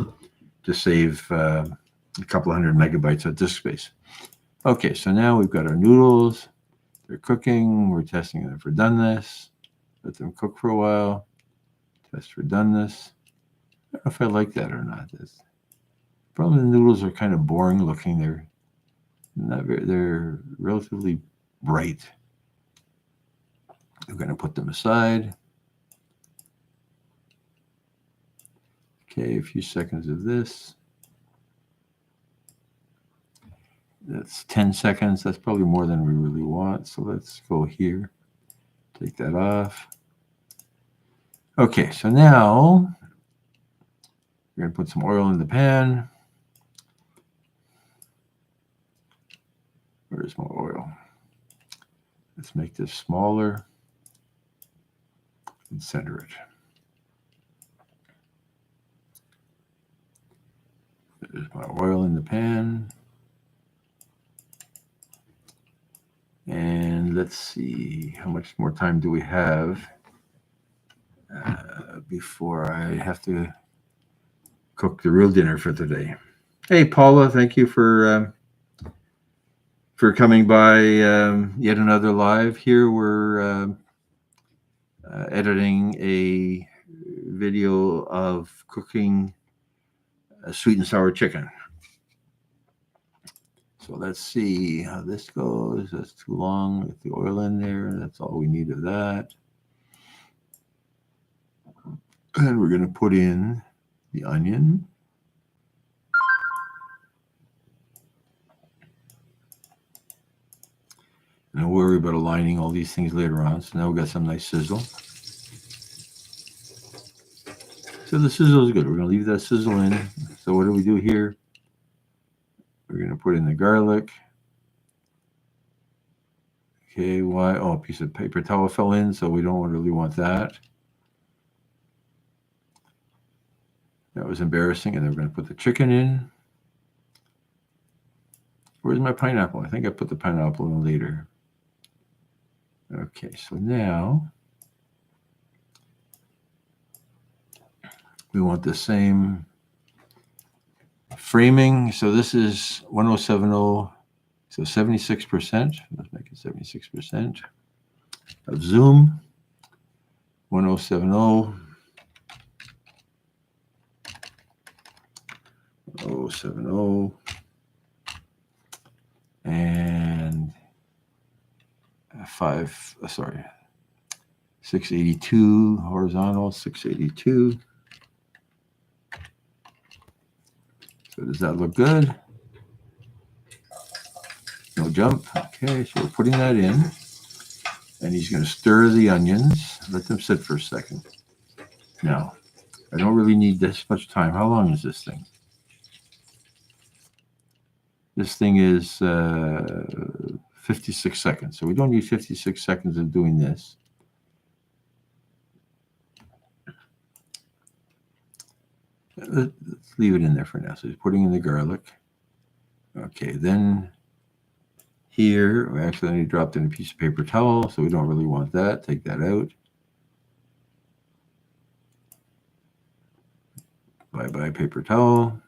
to save a couple 100 megabytes of disk space. Okay, so now we've got our noodles. They're cooking. We're testing them for doneness. Let them cook for a while. Test for doneness. I don't know if I like that or not. Probably the noodles are kind of boring looking. They're not very, they're relatively bright. We're going to put them aside. Okay, a few seconds of this. That's 10 seconds. That's probably more than we really want. So let's go here. Take that off. Okay, so now we're going to put some oil in the pan. Where's my oil? Let's make this smaller and center it. There's my oil in the pan. And let's see, how much more time do we have before I have to cook the real dinner for today? Hey, Paula, thank you for coming by yet another live. Here we're editing a video of cooking a sweet and sour chicken. So let's see how this goes. That's too long with the oil in there. That's all we need of that. And we're going to put in the onion. And don't worry about aligning all these things later on. So now we've got some nice sizzle. So the sizzle is good. We're going to leave that sizzle in. So what do we do here? going to put in the garlic. Okay, why? Oh, a piece of paper towel fell in, so we don't really want that. That was embarrassing. And then we're going to put the chicken in. Where's my pineapple? I think I put the pineapple in later. Okay, so now we want the same framing. So this is 1070, so 76%. Let's make it 76% of zoom. 1070. 070 and 682 horizontal, 682. So does that look good? No jump. Okay, so we're putting that in. And he's going to stir the onions. Let them sit for a second. Now, I don't really need this much time. How long is this thing? This thing is 56 seconds. So we don't need 56 seconds of doing this. Let's leave it in there for now. So he's putting in the garlic. Okay, then here, we accidentally dropped in a piece of paper towel, so we don't really want that. Take that out. Bye-bye paper towel.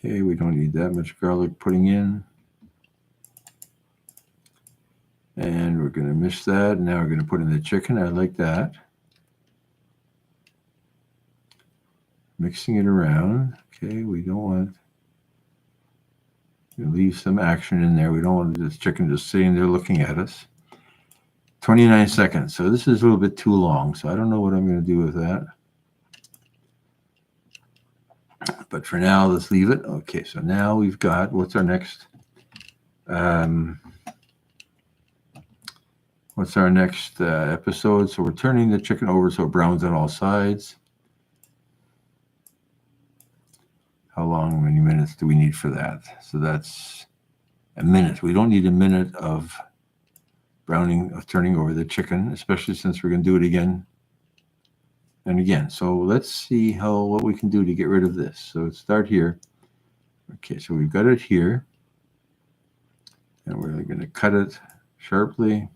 Okay, we don't need that much garlic putting in. And we're going to mix that. Now we're going to put in the chicken. I like that. Mixing it around. Okay, we don't want to leave some action in there. We don't want this chicken just sitting there looking at us. 29 seconds. So this is a little bit too long. So I don't know what I'm going to do with that. But for now, let's leave it. Okay, so now we've got, what's our next? What's our next episode? So we're turning the chicken over so it browns on all sides. How long, many minutes do we need for that? So that's a minute. We don't need a minute of browning, of turning over the chicken, especially since we're going to do it again and again. So let's see what we can do to get rid of this. So let's start here. Okay, so we've got it here. And we're going to cut it sharply.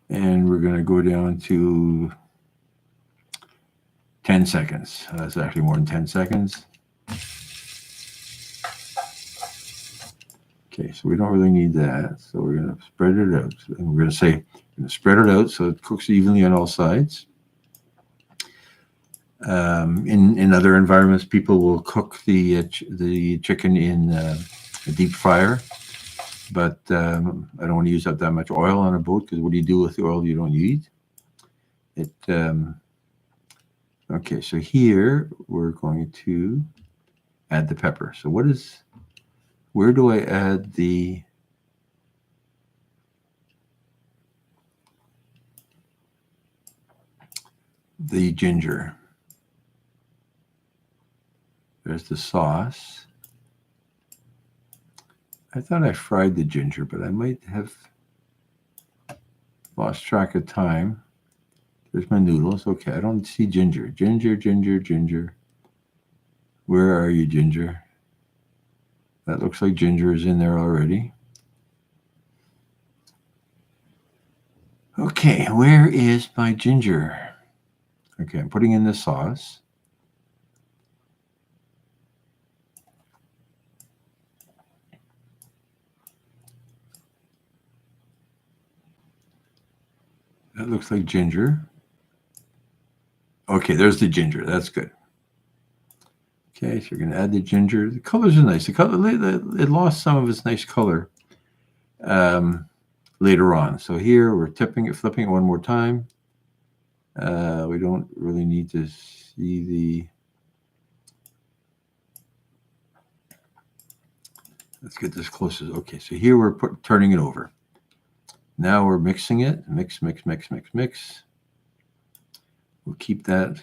And we're going to go down to 10 seconds. That's actually more than 10 seconds. Okay, so we don't really need that. So we're going to spread it out. And we're going to say, we're going to spread it out so it cooks evenly on all sides. In other environments, people will cook the chicken in a deep fryer. But I don't want to use up that much oil on a boat, because what do you do with the oil you don't use? Okay, so here we're going to add the pepper. So where do I add the ginger? There's the sauce. I thought I fried the ginger, but I might have lost track of time. There's my noodles. Okay, I don't see ginger. Ginger. Where are you, ginger? That looks like ginger is in there already. Okay, where is my ginger? Okay, I'm putting in the sauce. That looks like ginger. Okay, there's the ginger. That's good. Okay, so you're going to add the ginger. The colors are nice. The color, it lost some of its nice color later on. So here we're flipping it one more time. We don't really need to see Let's get this closer. Okay, so here we're turning it over. Now we're mixing it. Mix, mix, mix, mix, mix. We'll keep that.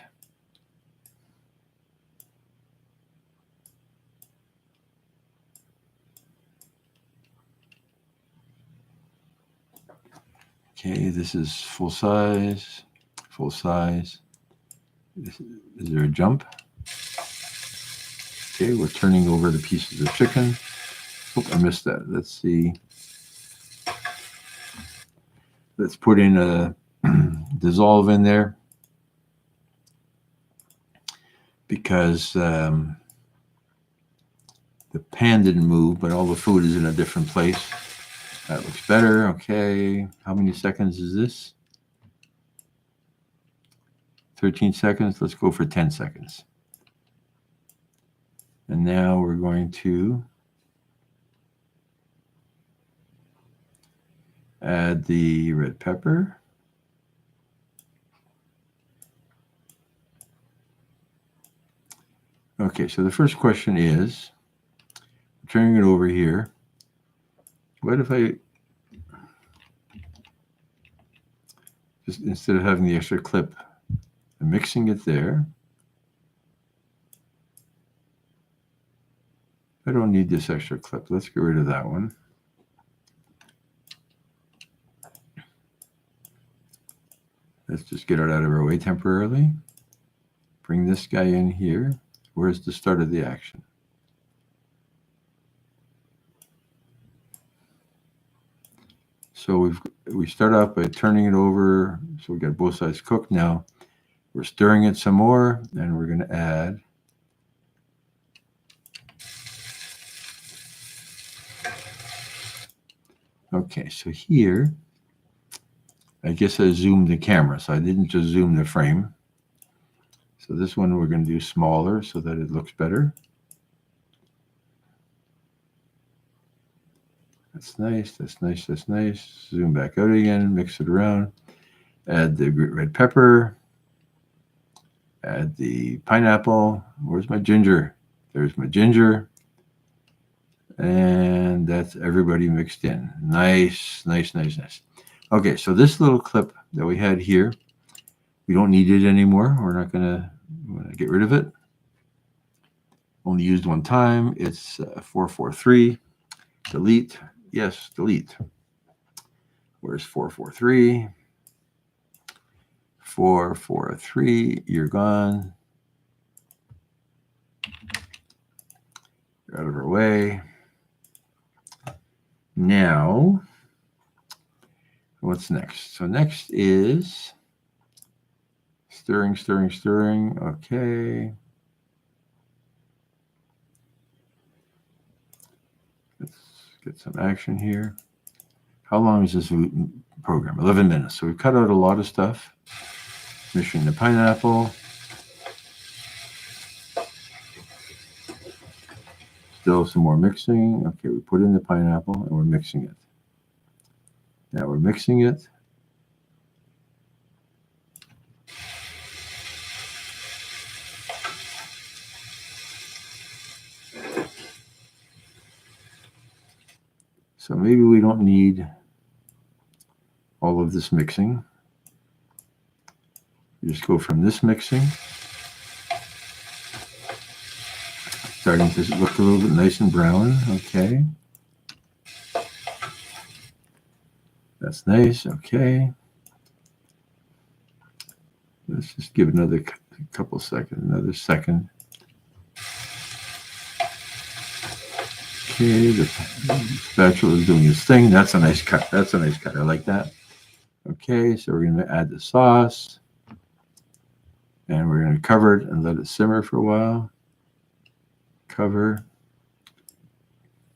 Okay, this is full size. Full size. Is there a jump? Okay, we're turning over the pieces of chicken. Oop, I missed that. Let's see. Let's put in a dissolve in there because the pan didn't move, but all the food is in a different place. That looks better. Okay, how many seconds is this? 13 seconds. Let's go for 10 seconds. And now we're going to add the red pepper. Okay, so the first question is, turning it over here, what if I just, instead of having the extra clip, I'm mixing it there. I don't need this extra clip. Let's get rid of that one. Let's just get it out of our way temporarily. Bring this guy in here. Where's the start of the action? So we start off by turning it over. So we got both sides cooked now. We're stirring it some more, and we're going to add okay, so here, I guess I zoomed the camera, so I didn't just zoom the frame. So this one we're going to do smaller so that it looks better. That's nice, that's nice, that's nice. Zoom back out again, mix it around. Add the red pepper. Add the pineapple. Where's my ginger? There's my ginger. And that's everybody mixed in. Nice, nice, nice, nice. Okay, so this little clip that we had here, we don't need it anymore. We're not going to get rid of it. Only used one time. It's 443. Delete. Yes, delete. Where's 443? 443. You're gone. You're out of our way. Now, what's next? So next is stirring, stirring, stirring. Okay. Let's get some action here. How long is this program? 11 minutes. So we've cut out a lot of stuff. Mixing the pineapple. Still some more mixing. Okay, we put in the pineapple and we're mixing it. Now we're mixing it. So maybe we don't need all of this mixing. You just go from this mixing, starting to look a little bit nice and brown. Okay. That's nice. Okay. Let's just give another couple seconds, another second. Okay, the spatula is doing its thing. That's a nice cut. That's a nice cut. I like that. Okay, so we're going to add the sauce. And we're going to cover it and let it simmer for a while. Cover.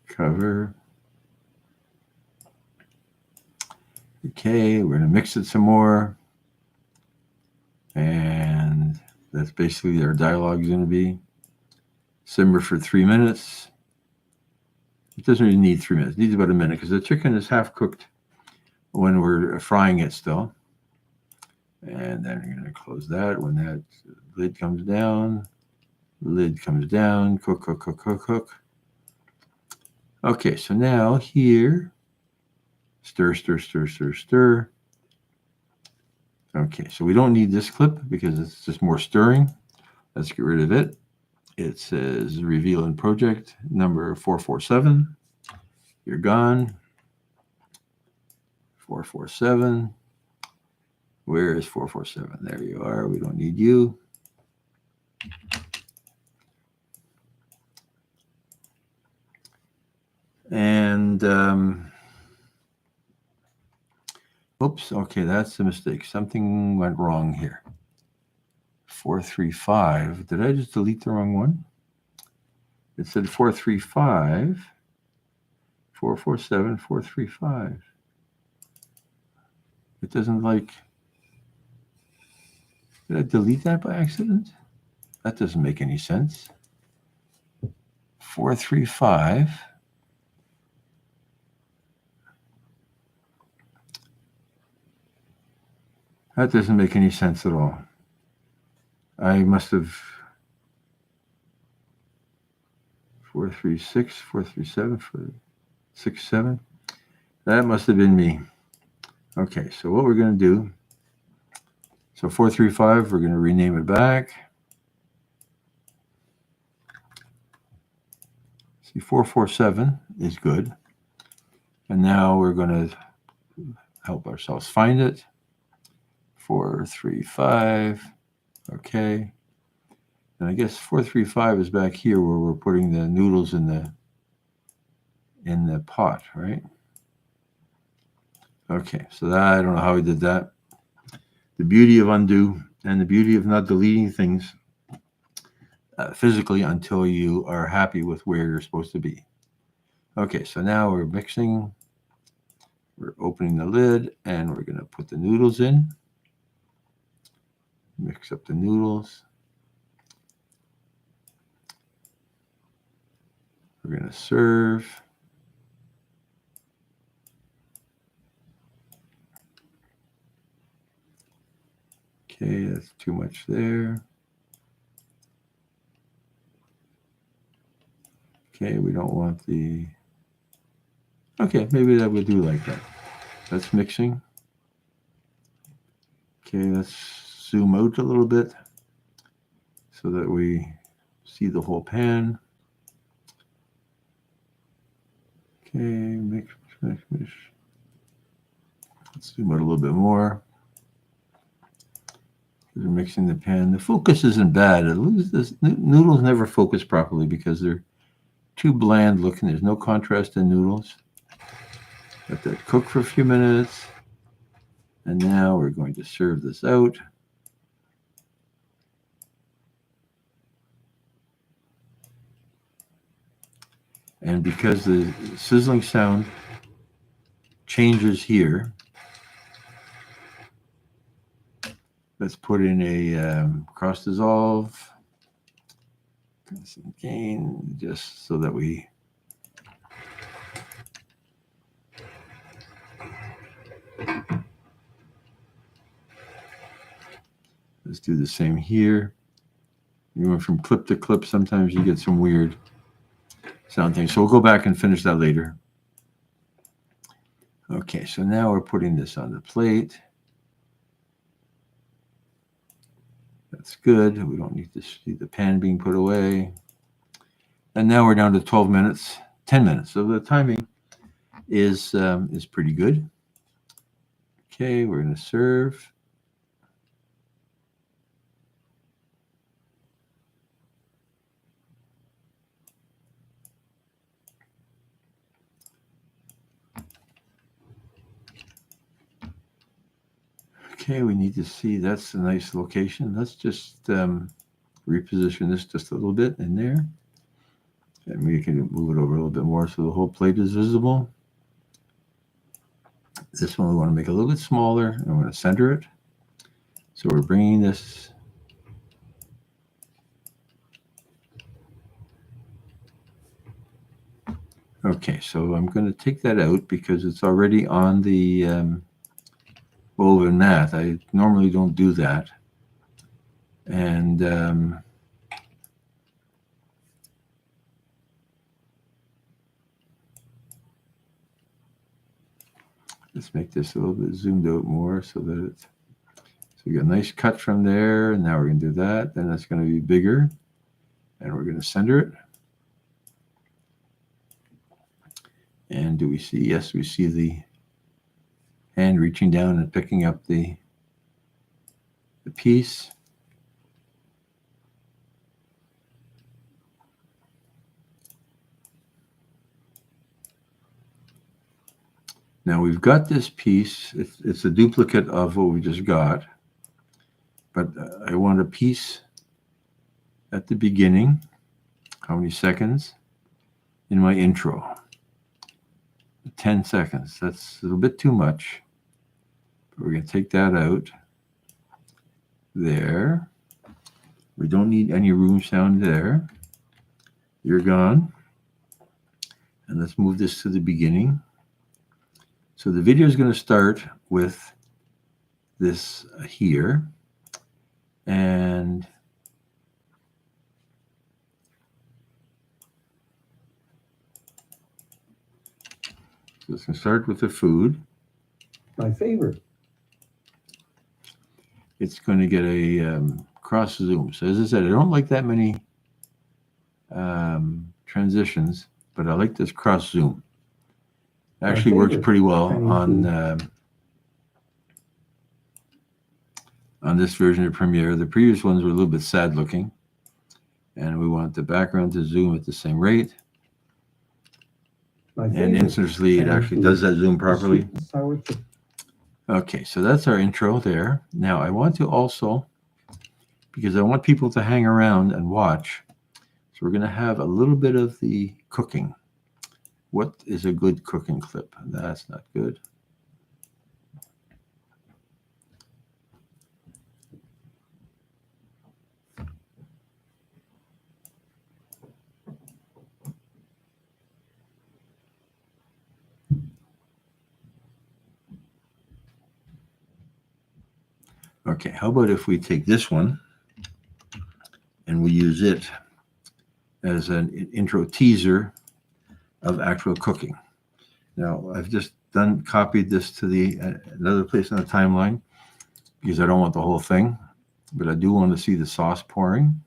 Cover. Okay, we're going to mix it some more. And that's basically our dialogue is going to be. Simmer for 3 minutes. It doesn't really need 3 minutes. It needs about a minute because the chicken is half cooked when we're frying it still. And then we're going to close that when that lid comes down. Lid comes down. Cook, cook, cook, cook, cook. Okay, so now here, stir, stir, stir, stir, stir. Okay, so we don't need this clip because it's just more stirring. Let's get rid of it. It says reveal in project number 447. You're gone. 447. Where is 447? There you are. We don't need you. And oops, okay, that's a mistake. Something went wrong here. 435. Did I just delete the wrong one? It said 435, 447, 435. It doesn't like. Did I delete that by accident? That doesn't make any sense. 435. That doesn't make any sense at all. I must have 436, 437, 467. That must have been me. Okay, so what we're going to do, so 435, we're going to rename it back. See, 447 is good. And now we're going to help ourselves find it. 435. Okay. And I guess 435 is back here where we're putting the noodles in the pot, right? Okay, so that, I don't know how we did that. The beauty of undo and the beauty of not deleting things physically until you are happy with where you're supposed to be. Okay, so now we're mixing. We're opening the lid and we're going to put the noodles in. Mix up the noodles. We're going to serve. Okay, that's too much there. Okay, we don't want the... Okay, maybe that would do like that. That's mixing. Okay, let's zoom out a little bit so that we see the whole pan. Okay, mix. Let's zoom out a little bit more. We're mixing the pan. The focus isn't bad. The noodles never focus properly because they're too bland looking. There's no contrast in noodles. Let that cook for a few minutes. And now we're going to serve this out. And because the sizzling sound changes here, let's put in a cross dissolve. Some gain, just so that we let's do the same here. You went from clip to clip. Sometimes you get some weird sound things. So we'll go back and finish that later. Okay, so now we're putting this on the plate. That's good. We don't need to see the pan being put away. And now we're down to 12 minutes, 10 minutes. So the timing is pretty good. Okay, we're going to serve. Okay, we need to see, that's a nice location. Let's just reposition this just a little bit in there. And we can move it over a little bit more so the whole plate is visible. This one we want to make a little bit smaller. And I'm going to center it. So we're bringing this. Okay, so I'm going to take that out because it's already on the woven mat. I normally don't do that. And Let's make this a little bit zoomed out more so that it's, so we got a nice cut from there. And now we're going to do that. Then that's going to be bigger. And we're going to center it. And do we see? Yes, we see the hand reaching down and picking up the piece. Now we've got this piece. It's a duplicate of what we just got. But I want a piece at the beginning. How many seconds? In my intro. 10 seconds. That's a little bit too much. But we're going to take that out. There. We don't need any room sound there. You're gone. And let's move this to the beginning. So the video is going to start with this here. And so it's going to start with the food. My favorite. It's going to get a cross zoom. So as I said, I don't like that many transitions, but I like this cross zoom. It actually works pretty well on this version of Premiere. The previous ones were a little bit sad looking, and we want the background to zoom at the same rate. And instantly, it actually does that zoom properly. Okay, so that's our intro there. Now I want to also, because I want people to hang around and watch, so we're going to have a little bit of the cooking. What is a good cooking clip? That's not good. Okay, how about if we take this one and we use it as an intro teaser of actual cooking. Now, I've just copied this to the another place on the timeline because I don't want the whole thing, but I do want to see the sauce pouring.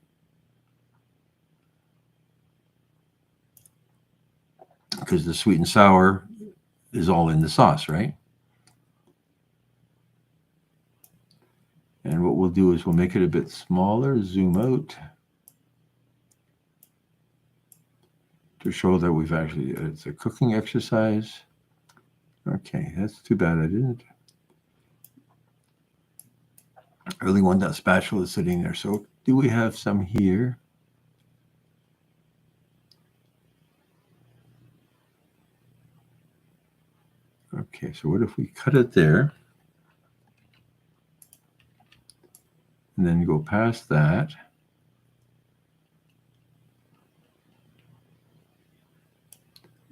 Because the sweet and sour is all in the sauce, right? And what we'll do is we'll make it a bit smaller, zoom out, to show that we've actually, it's a cooking exercise. Okay, that's too bad I didn't. I really want that spatula sitting there. So do we have some here? Okay, so what if we cut it there? And then go past that.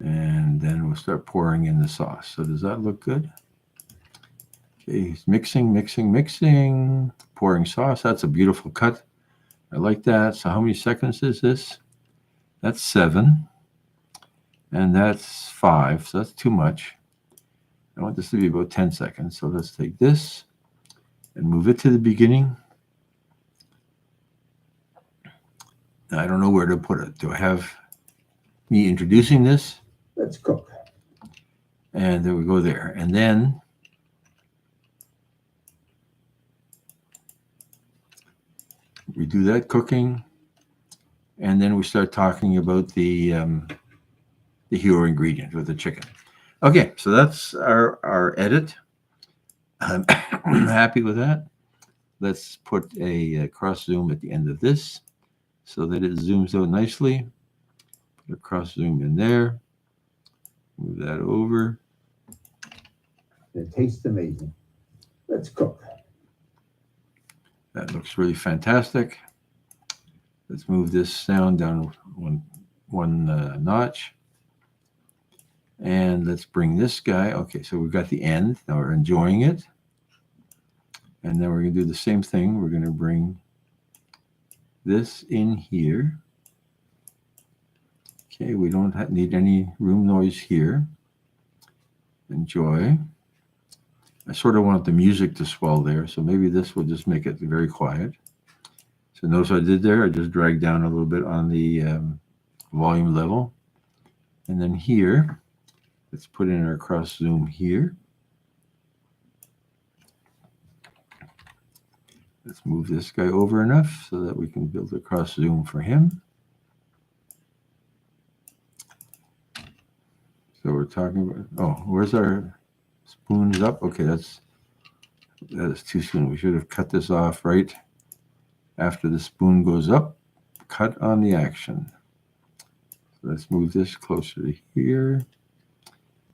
And then we'll start pouring in the sauce. So does that look good? Okay, mixing, mixing, mixing, pouring sauce. That's a beautiful cut. I like that. So how many seconds is this? That's 7. And that's 5. So that's too much. I want this to be about 10 seconds. So let's take this and move it to the beginning. I don't know where to put it. Do I have me introducing this? Let's cook. And there we go there. And then we do that cooking. And then we start talking about the hero ingredient with the chicken. Okay, so that's our edit. I'm happy with that. Let's put a cross zoom at the end of this so that it zooms out nicely. Put a cross zoom in there. Move that over. It tastes amazing. Let's cook. That looks really fantastic. Let's move this sound down one notch. And let's bring this guy. Okay, so we've got the end. Now we're enjoying it. And then we're going to do the same thing. We're going to bring this in here. Okay, we don't need any room noise here. Enjoy. I sort of want the music to swell there, so maybe this will just make it very quiet. So notice what I did there? I just dragged down a little bit on the volume level. And then here, let's put in our cross zoom here. Let's move this guy over enough so that we can build a cross zoom for him. So we're talking about, oh, where's our spoons up? Okay, that is too soon. We should have cut this off right after the spoon goes up. Cut on the action. So let's move this closer to here.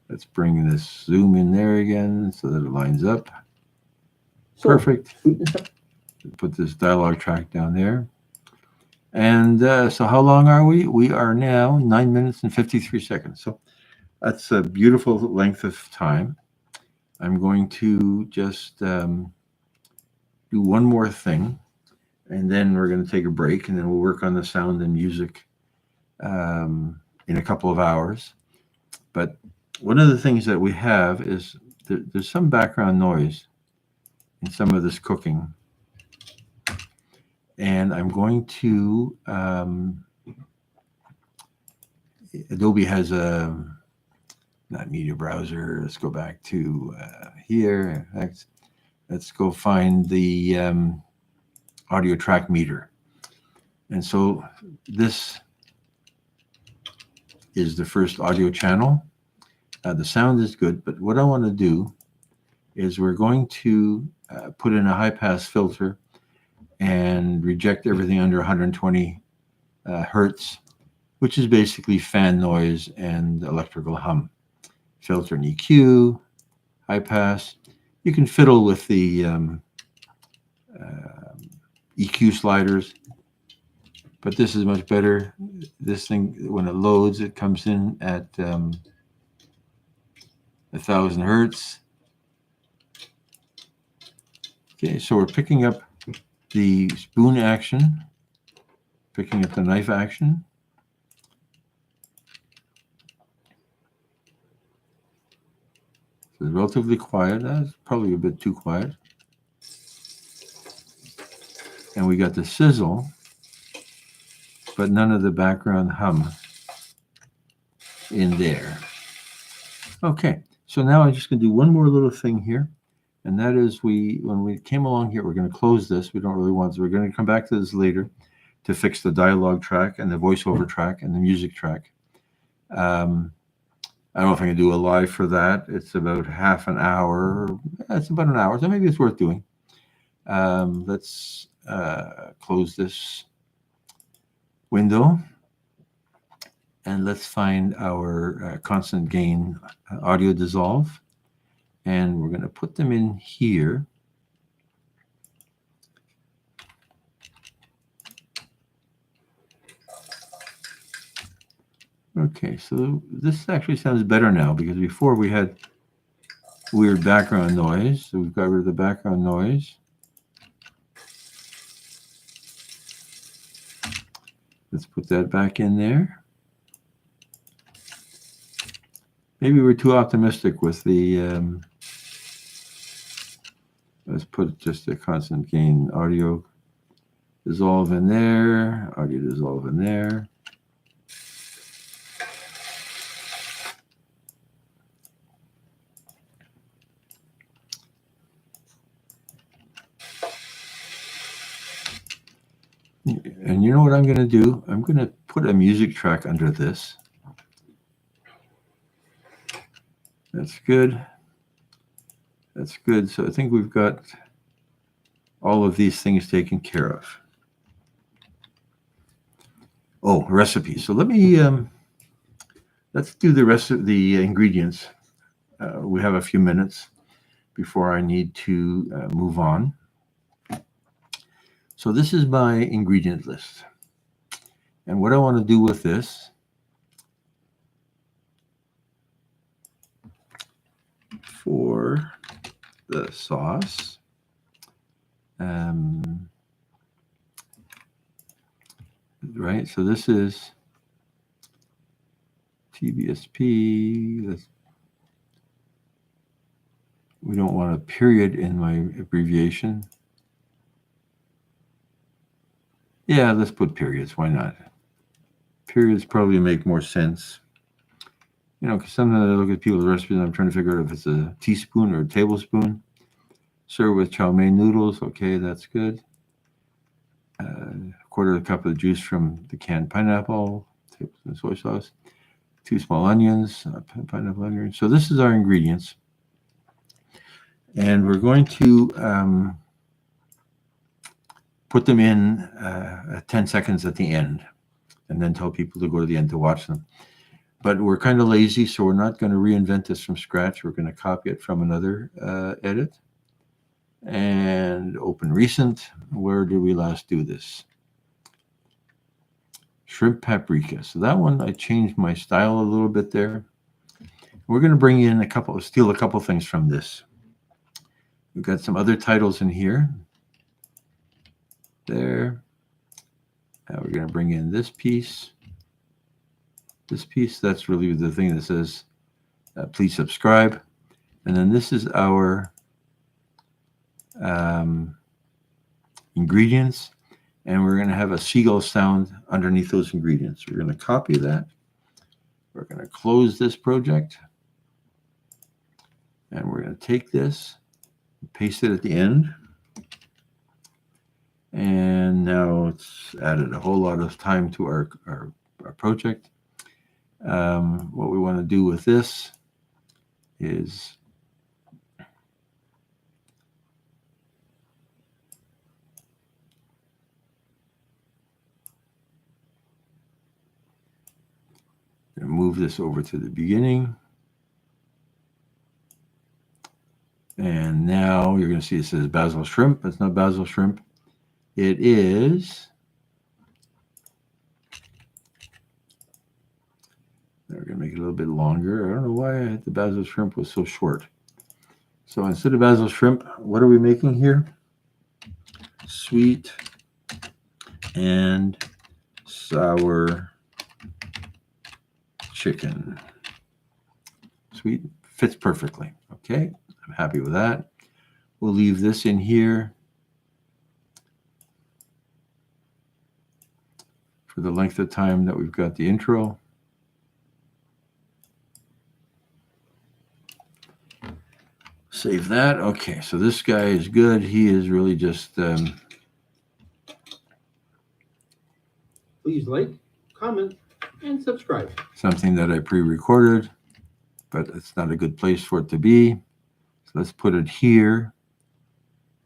Let's bring this zoom in there again so that it lines up. So, Perfect. sweet and sour. Put this dialogue track down there. And so how long are we? We are now 9 minutes and 53 seconds. So that's a beautiful length of time. I'm going to just do one more thing, and then we're going to take a break, and then we'll work on the sound and music in a couple of hours. But one of the things that we have is there's some background noise in some of this cooking. And I'm going to, Adobe has a, not media browser. Let's go back to here. Let's go find the audio track meter. And so this is the first audio channel. The sound is good, but what I want to do is we're going to put in a high pass filter and reject everything under 120 hertz, which is basically fan noise and electrical hum. Filter and EQ, high pass. You can fiddle with the EQ sliders, but this is much better. This thing, when it loads, it comes in at 1,000 hertz. Okay, so we're picking up the spoon action, picking up the knife action. So it's relatively quiet. That's probably a bit too quiet. And we got the sizzle, but none of the background hum in there. Okay, so now I'm just going to do one more little thing here. And that is when we came along here, we're going to close this. We don't really want to. We're going to come back to this later to fix the dialogue track and the voiceover track and the music track. I don't know if I can do a live for that. It's about half an hour. It's about an hour, so maybe it's worth doing. Let's close this window. And let's find our constant gain audio dissolve. And we're going to put them in here. Okay, so this actually sounds better now, because before we had weird background noise. So we've got rid of the background noise. Let's put that back in there. Maybe we're too optimistic with the, let's put just a constant gain audio dissolve in there, audio dissolve in there. And you know what I'm going to do? I'm going to put a music track under this. That's good. That's good. So I think we've got all of these things taken care of. Oh, recipes. So let me, let's do the rest of the ingredients. We have a few minutes before I need to move on. So this is my ingredient list. And what I want to do with this for the sauce, right? So this is TBSP. We don't want a period in my abbreviation. Yeah, let's put periods. Why not? Periods probably make more sense. You know, because sometimes I look at people's recipes and I'm trying to figure out if it's a teaspoon or a tablespoon. Serve with chow mein noodles. Okay, that's good. A quarter of a cup of juice from the canned pineapple, tablespoon soy sauce, 2 small onions, pineapple onions. So this is our ingredients. And we're going to put them in 10 seconds at the end and then tell people to go to the end to watch them. But we're kind of lazy, so we're not going to reinvent this from scratch. We're going to copy it from another edit. And open recent. Where did we last do this? Shrimp paprika. So that one, I changed my style a little bit there. We're going to bring in steal a couple things from this. We've got some other titles in here. There. Now we're going to bring in this piece. This piece, that's really the thing that says, please subscribe. And then this is our ingredients. And we're going to have a seagull sound underneath those ingredients. We're going to copy that. We're going to close this project. And we're going to take this, paste it at the end. And now it's added a whole lot of time to our project. What we want to do with this is move this over to the beginning. And now you're going to see it says basil shrimp. It's not basil shrimp. It is. We're going to make it a little bit longer. I don't know why the basil shrimp was so short. So instead of basil shrimp, what are we making here? Sweet and sour chicken. Sweet, fits perfectly. Okay, I'm happy with that. We'll leave this in here for the length of time that we've got the intro. Save that. Okay, so this guy is good. He is really just... Please like, comment, and subscribe. Something that I pre-recorded, but it's not a good place for it to be. So let's put it here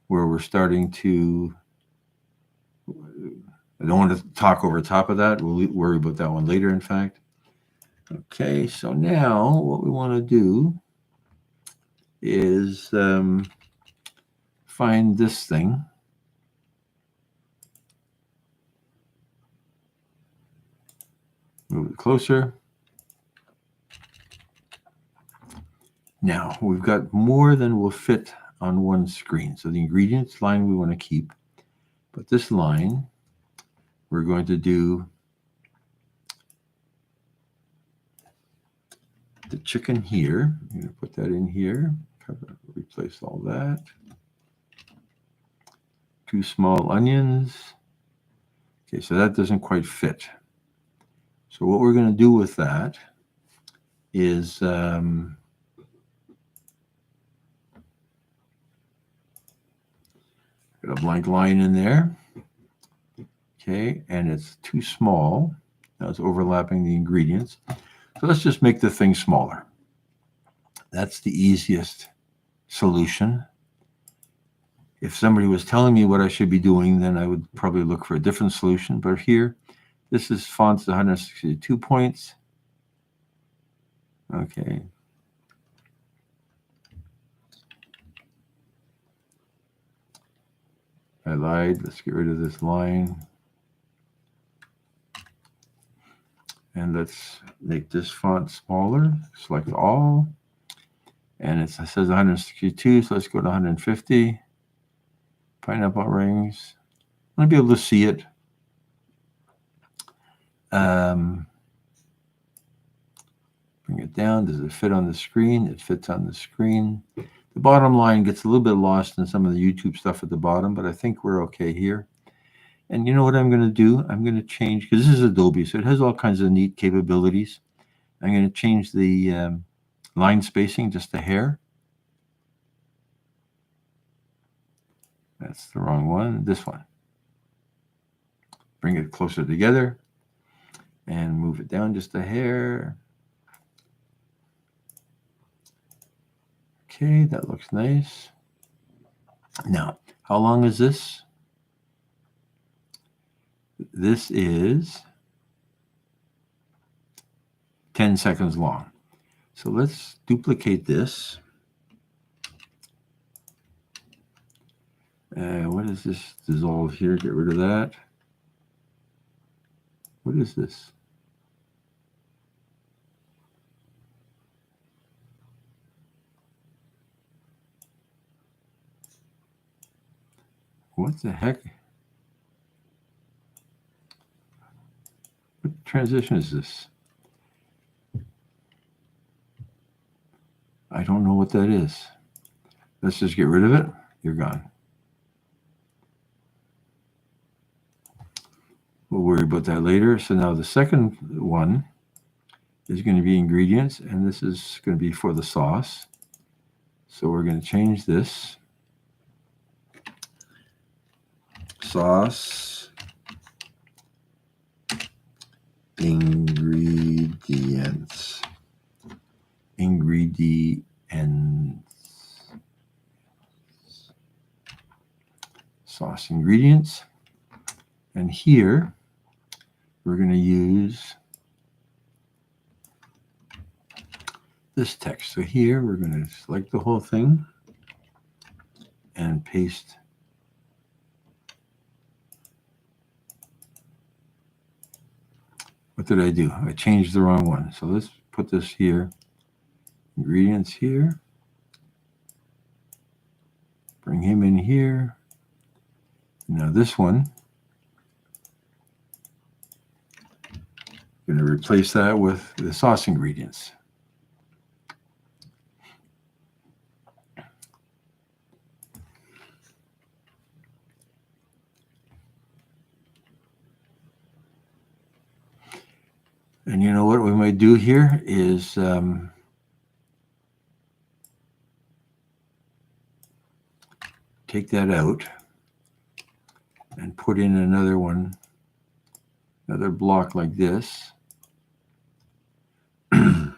where we're starting to... I don't want to talk over top of that. We'll worry about that one later, in fact. Okay, so now what we want to do is find this thing. Move it closer. Now, we've got more than will fit on one screen. So the ingredients line we want to keep. But this line, we're going to do the chicken here. I'm going to put that in here. Replace all that. 2 small onions. Okay, so that doesn't quite fit. So what we're going to do with that is put a blank line in there. Okay, and it's too small. Now it's overlapping the ingredients. So let's just make the thing smaller. That's the easiest solution. If somebody was telling me what I should be doing, then I would probably look for a different solution. But here, this is fonts 162 points. Okay. I lied. Let's get rid of this line. And let's make this font smaller. Select all. And it says 162, so let's go to 150. Pineapple rings. I want to be able to see it. Bring it down. Does it fit on the screen? It fits on the screen. The The bottom line gets a little bit lost in some of the YouTube stuff at the bottom, but I think we're okay here. And you know what I'm going to do? I'm going to change, because this is Adobe, so it has all kinds of neat capabilities. I'm going to change the line spacing just a hair. That's the wrong one. This one. Bring it closer together and move it down just a hair. Okay, that looks nice. Now, how long is this? This is 10 seconds long. So let's duplicate this. What is this? Dissolve here. Get rid of that. What is this? What the heck? What transition is this? I don't know what that is. Let's just get rid of it. You're gone. We'll worry about that later. So now the second one is going to be ingredients, and this is going to be for the sauce. So we're going to change this. Sauce ingredients. Sauce ingredients. And here we're going to use this text. So here we're going to select the whole thing and paste What did I do? I changed the wrong one. So let's put this here. Ingredients here. Bring him in here. Now this one, I'm going to replace that with the sauce ingredients. And you know what we might do here is take that out and put in another one, another block like this. So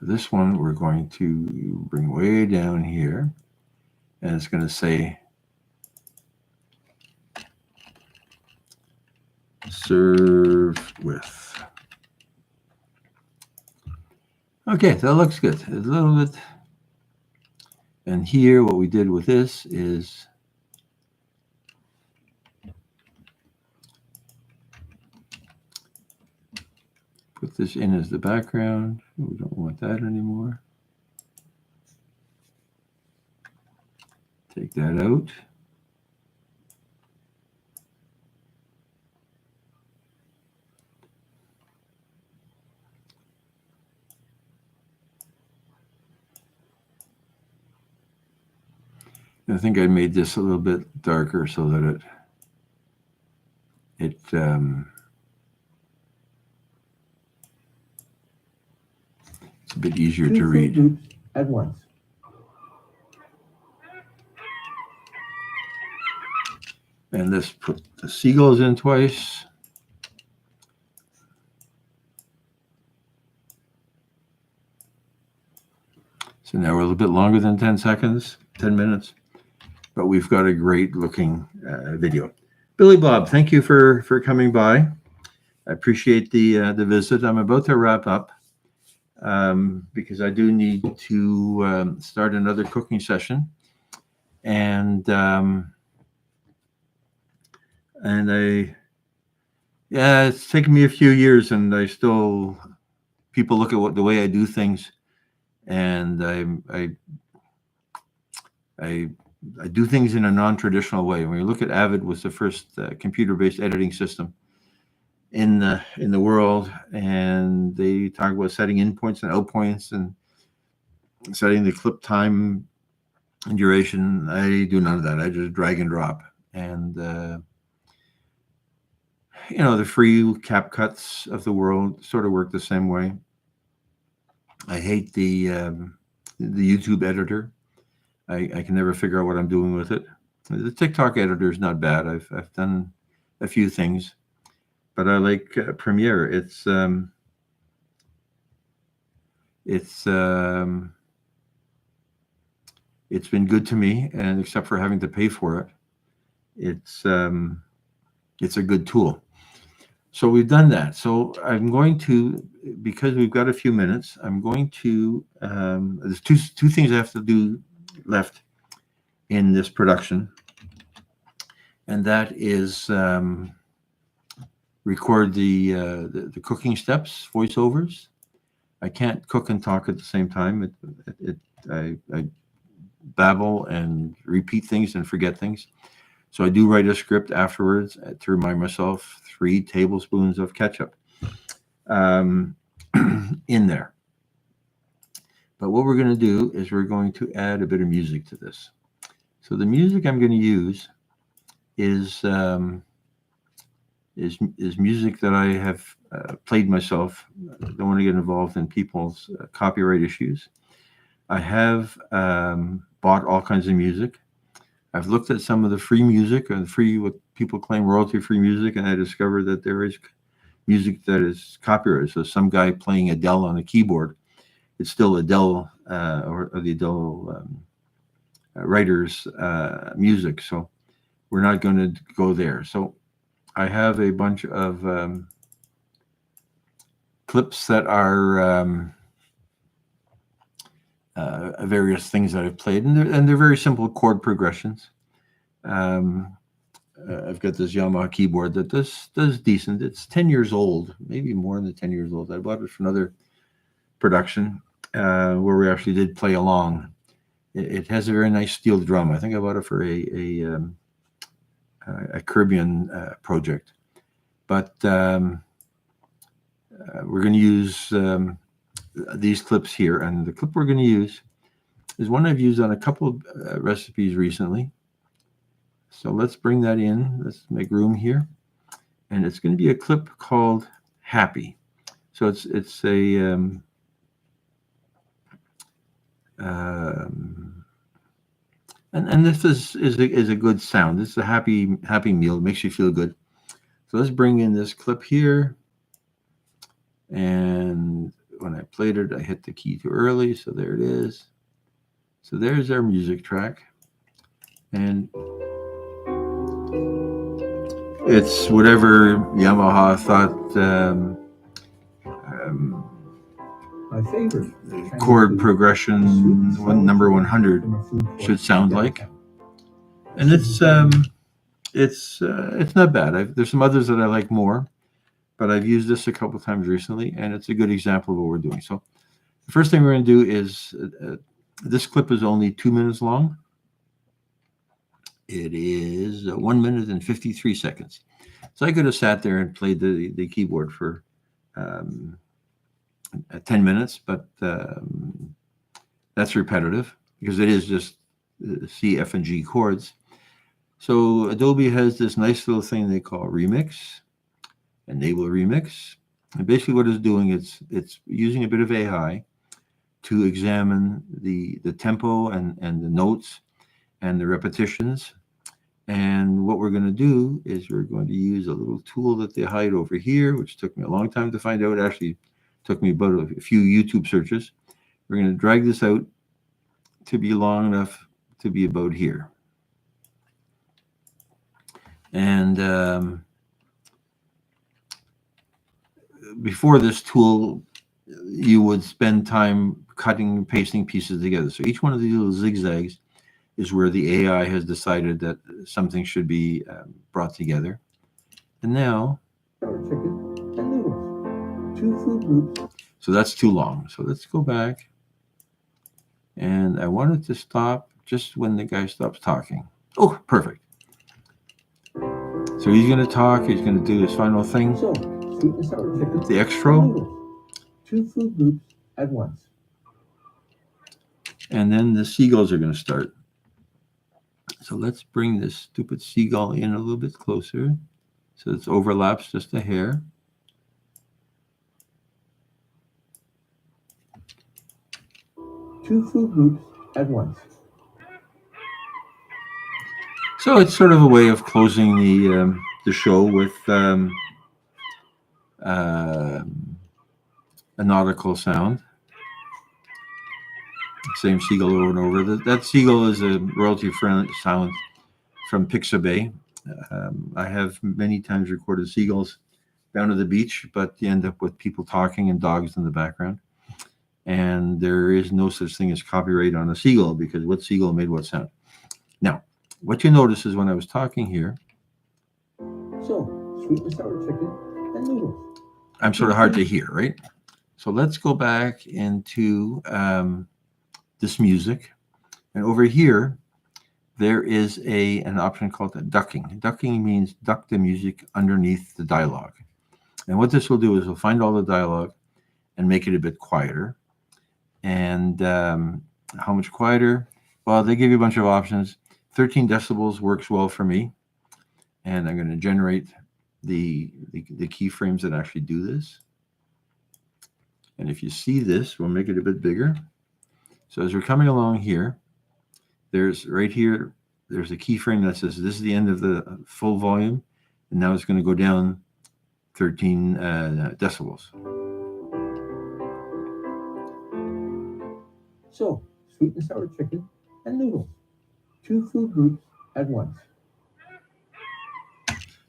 this one we're going to bring way down here, and it's going to say serve with. Okay, that looks good. It's a little bit. And here, what we did with this is put this in as the background. We don't want that anymore. Take that out. I think I made this a little bit darker so that it's a bit easier to read. At once. And let's put the seagulls in twice. So now we're a little bit longer than 10 seconds, 10 minutes. But we've got a great looking video. Billy Bob, thank you for coming by. I appreciate the visit. I'm about to wrap up because I do need to start another cooking session, and it's taken me a few years, and I still people look at the way I do things, and I do things in a non-traditional way. When you look at Avid, was the first computer-based editing system, in the world, and they talk about setting in points and out points and setting the clip time and duration. I do none of that. I just drag and drop. And the free cap cuts of the world sort of work the same way. I hate the YouTube editor. I can never figure out what I'm doing with it. The TikTok editor is not bad. I've done a few things, but I like Premiere. It's been good to me, and except for having to pay for it, it's a good tool. So we've done that. So I'm going to, because we've got a few minutes, I'm going to. There's two things I have to do left in this production, and that is record the cooking steps, voiceovers. I can't cook and talk at the same time. I babble and repeat things and forget things. So I do write a script afterwards to remind myself 3 tablespoons of ketchup in there. But what we're going to do is we're going to add a bit of music to this. So the music I'm going to use is music that I have played myself. I don't want to get involved in people's copyright issues. I have bought all kinds of music. I've looked at some of the free music and what people claim royalty-free music, and I discovered that there is music that is copyrighted. So some guy playing Adele on a keyboard, it's still Adele or the Adele writers' music. So we're not going to go there. So I have a bunch of clips that are various things that I've played, and they're very simple chord progressions. I've got this Yamaha keyboard that does decent. It's 10 years old, maybe more than 10 years old. I bought it for another production where we actually did play along. It has a very nice steel drum. I think I bought it for a Caribbean project. But we're going to use these clips here, and the clip we're going to use is one I've used on a couple of recipes recently. So let's bring that in. Let's make room here, and it's going to be a clip called "Happy." So it's a and this is a good sound. This is a happy meal. It makes you feel good. So let's bring in this clip here, and when I played it, I hit the key too early, so there it is. So there's our music track, and it's whatever Yamaha thought My favorite chord progression number 100 should sound like, and it's not bad. There's some others that I like more, but I've used this a couple of times recently, and it's a good example of what we're doing. So the first thing we're going to do is this clip is only 2 minutes long. It is 1 minute and 53 seconds. So I could have sat there and played the keyboard for 10 minutes, but that's repetitive because it is just C, F, and G chords. So Adobe has this nice little thing they call Remix, Enable Remix. And basically what it's doing, it's using a bit of AI to examine the tempo and the notes and the repetitions. And what we're going to do is we're going to use a little tool that they hide over here, which took me a long time to find out. It actually took me about a few YouTube searches. We're going to drag this out to be long enough to be about here. And before this tool, you would spend time cutting and pasting pieces together. So each one of these little zigzags is where the AI has decided that something should be brought together. And now, chicken and noodles, 2 food groups. So that's too long. So let's go back. And I want it to stop just when the guy stops talking. Oh, perfect. So he's going to talk. He's going to do his final thing. So sweet and sour chicken, the and extra, noodles. 2 food groups at once. and then the seagulls are going to start. So let's bring this stupid seagull in a little bit closer so it overlaps just a hair. Two food groups at once. So it's sort of a way of closing the show with a nautical sound. Same seagull over and over. That seagull is a royalty-friendly sound from Pixabay. I have many times recorded seagulls down at the beach, but you end up with people talking and dogs in the background. And there is no such thing as copyright on a seagull because what seagull made what sound? Now, what you notice is when I was talking here, So, sweet and sour chicken and noodles. I'm sort of hard to hear, right? So let's go back into this music. And over here, there is an option called ducking. Ducking means duck the music underneath the dialogue. And what this will do is we'll find all the dialogue and make it a bit quieter. And how much quieter? Well, they give you a bunch of options. 13 decibels works well for me. And I'm going to generate the keyframes that actually do this. And if you see this, we'll make it a bit bigger. So as we're coming along here, there's right here, there's a keyframe that says this is the end of the full volume. And now it's going to go down 13 decibels. So, sweet and sour chicken and noodles. 2 food groups at once.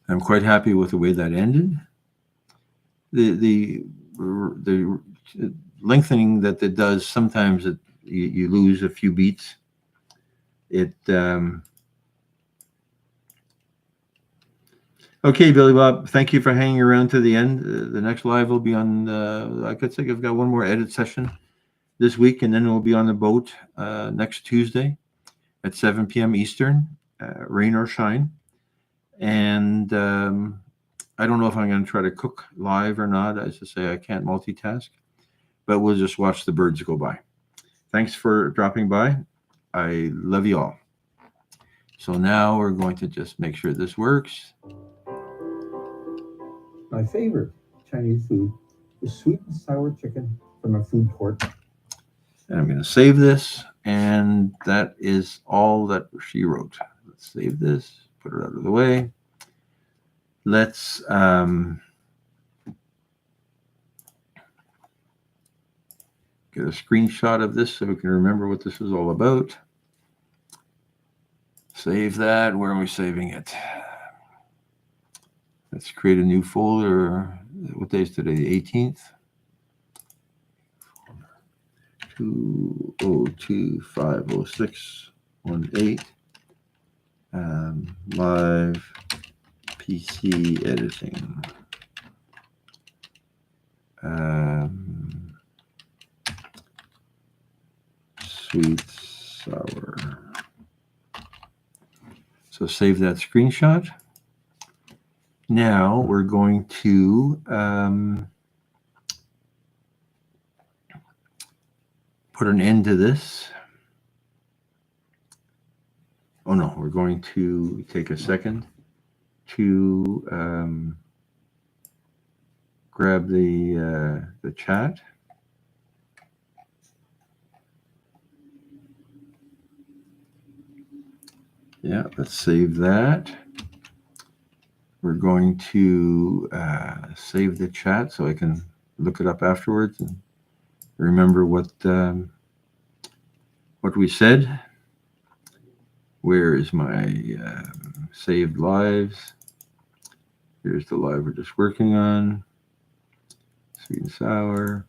I'm quite happy with the way that ended. The lengthening that it does, sometimes you lose a few beats. Okay, Billy Bob, thank you for hanging around to the end. The next live will be on, I could think I've got one more edit session this week, and then we'll be on the boat next Tuesday at 7 p.m. Eastern, rain or shine. And I don't know if I'm going to try to cook live or not. As I say, I can't multitask, but we'll just watch the birds go by. Thanks for dropping by. I love you all. So now we're going to just make sure this works. My favorite Chinese food is sweet and sour chicken from a food court. And I'm going to save this, and that is all that she wrote. Let's save this, put it out of the way. Let's get a screenshot of this so we can remember what this is all about. Save that. Where are we saving it? Let's create a new folder. What day is today? The 18th. 202-506-18. Live PC editing. Sweet, sour. So save that screenshot. Now we're going to put an end to this. Oh no, we're going to take a second to grab the chat. Yeah, let's save that. We're going to save the chat so I can look it up afterwards and remember what we said. Where is my saved lives? Here's the live we're just working on. Sweet and sour.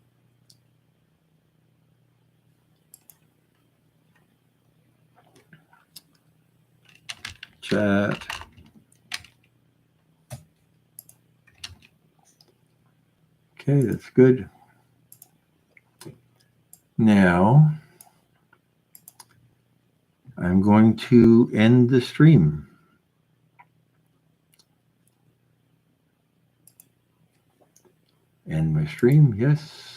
Chat. Okay, that's good. Now, I'm going to end the stream. End my stream. Yes.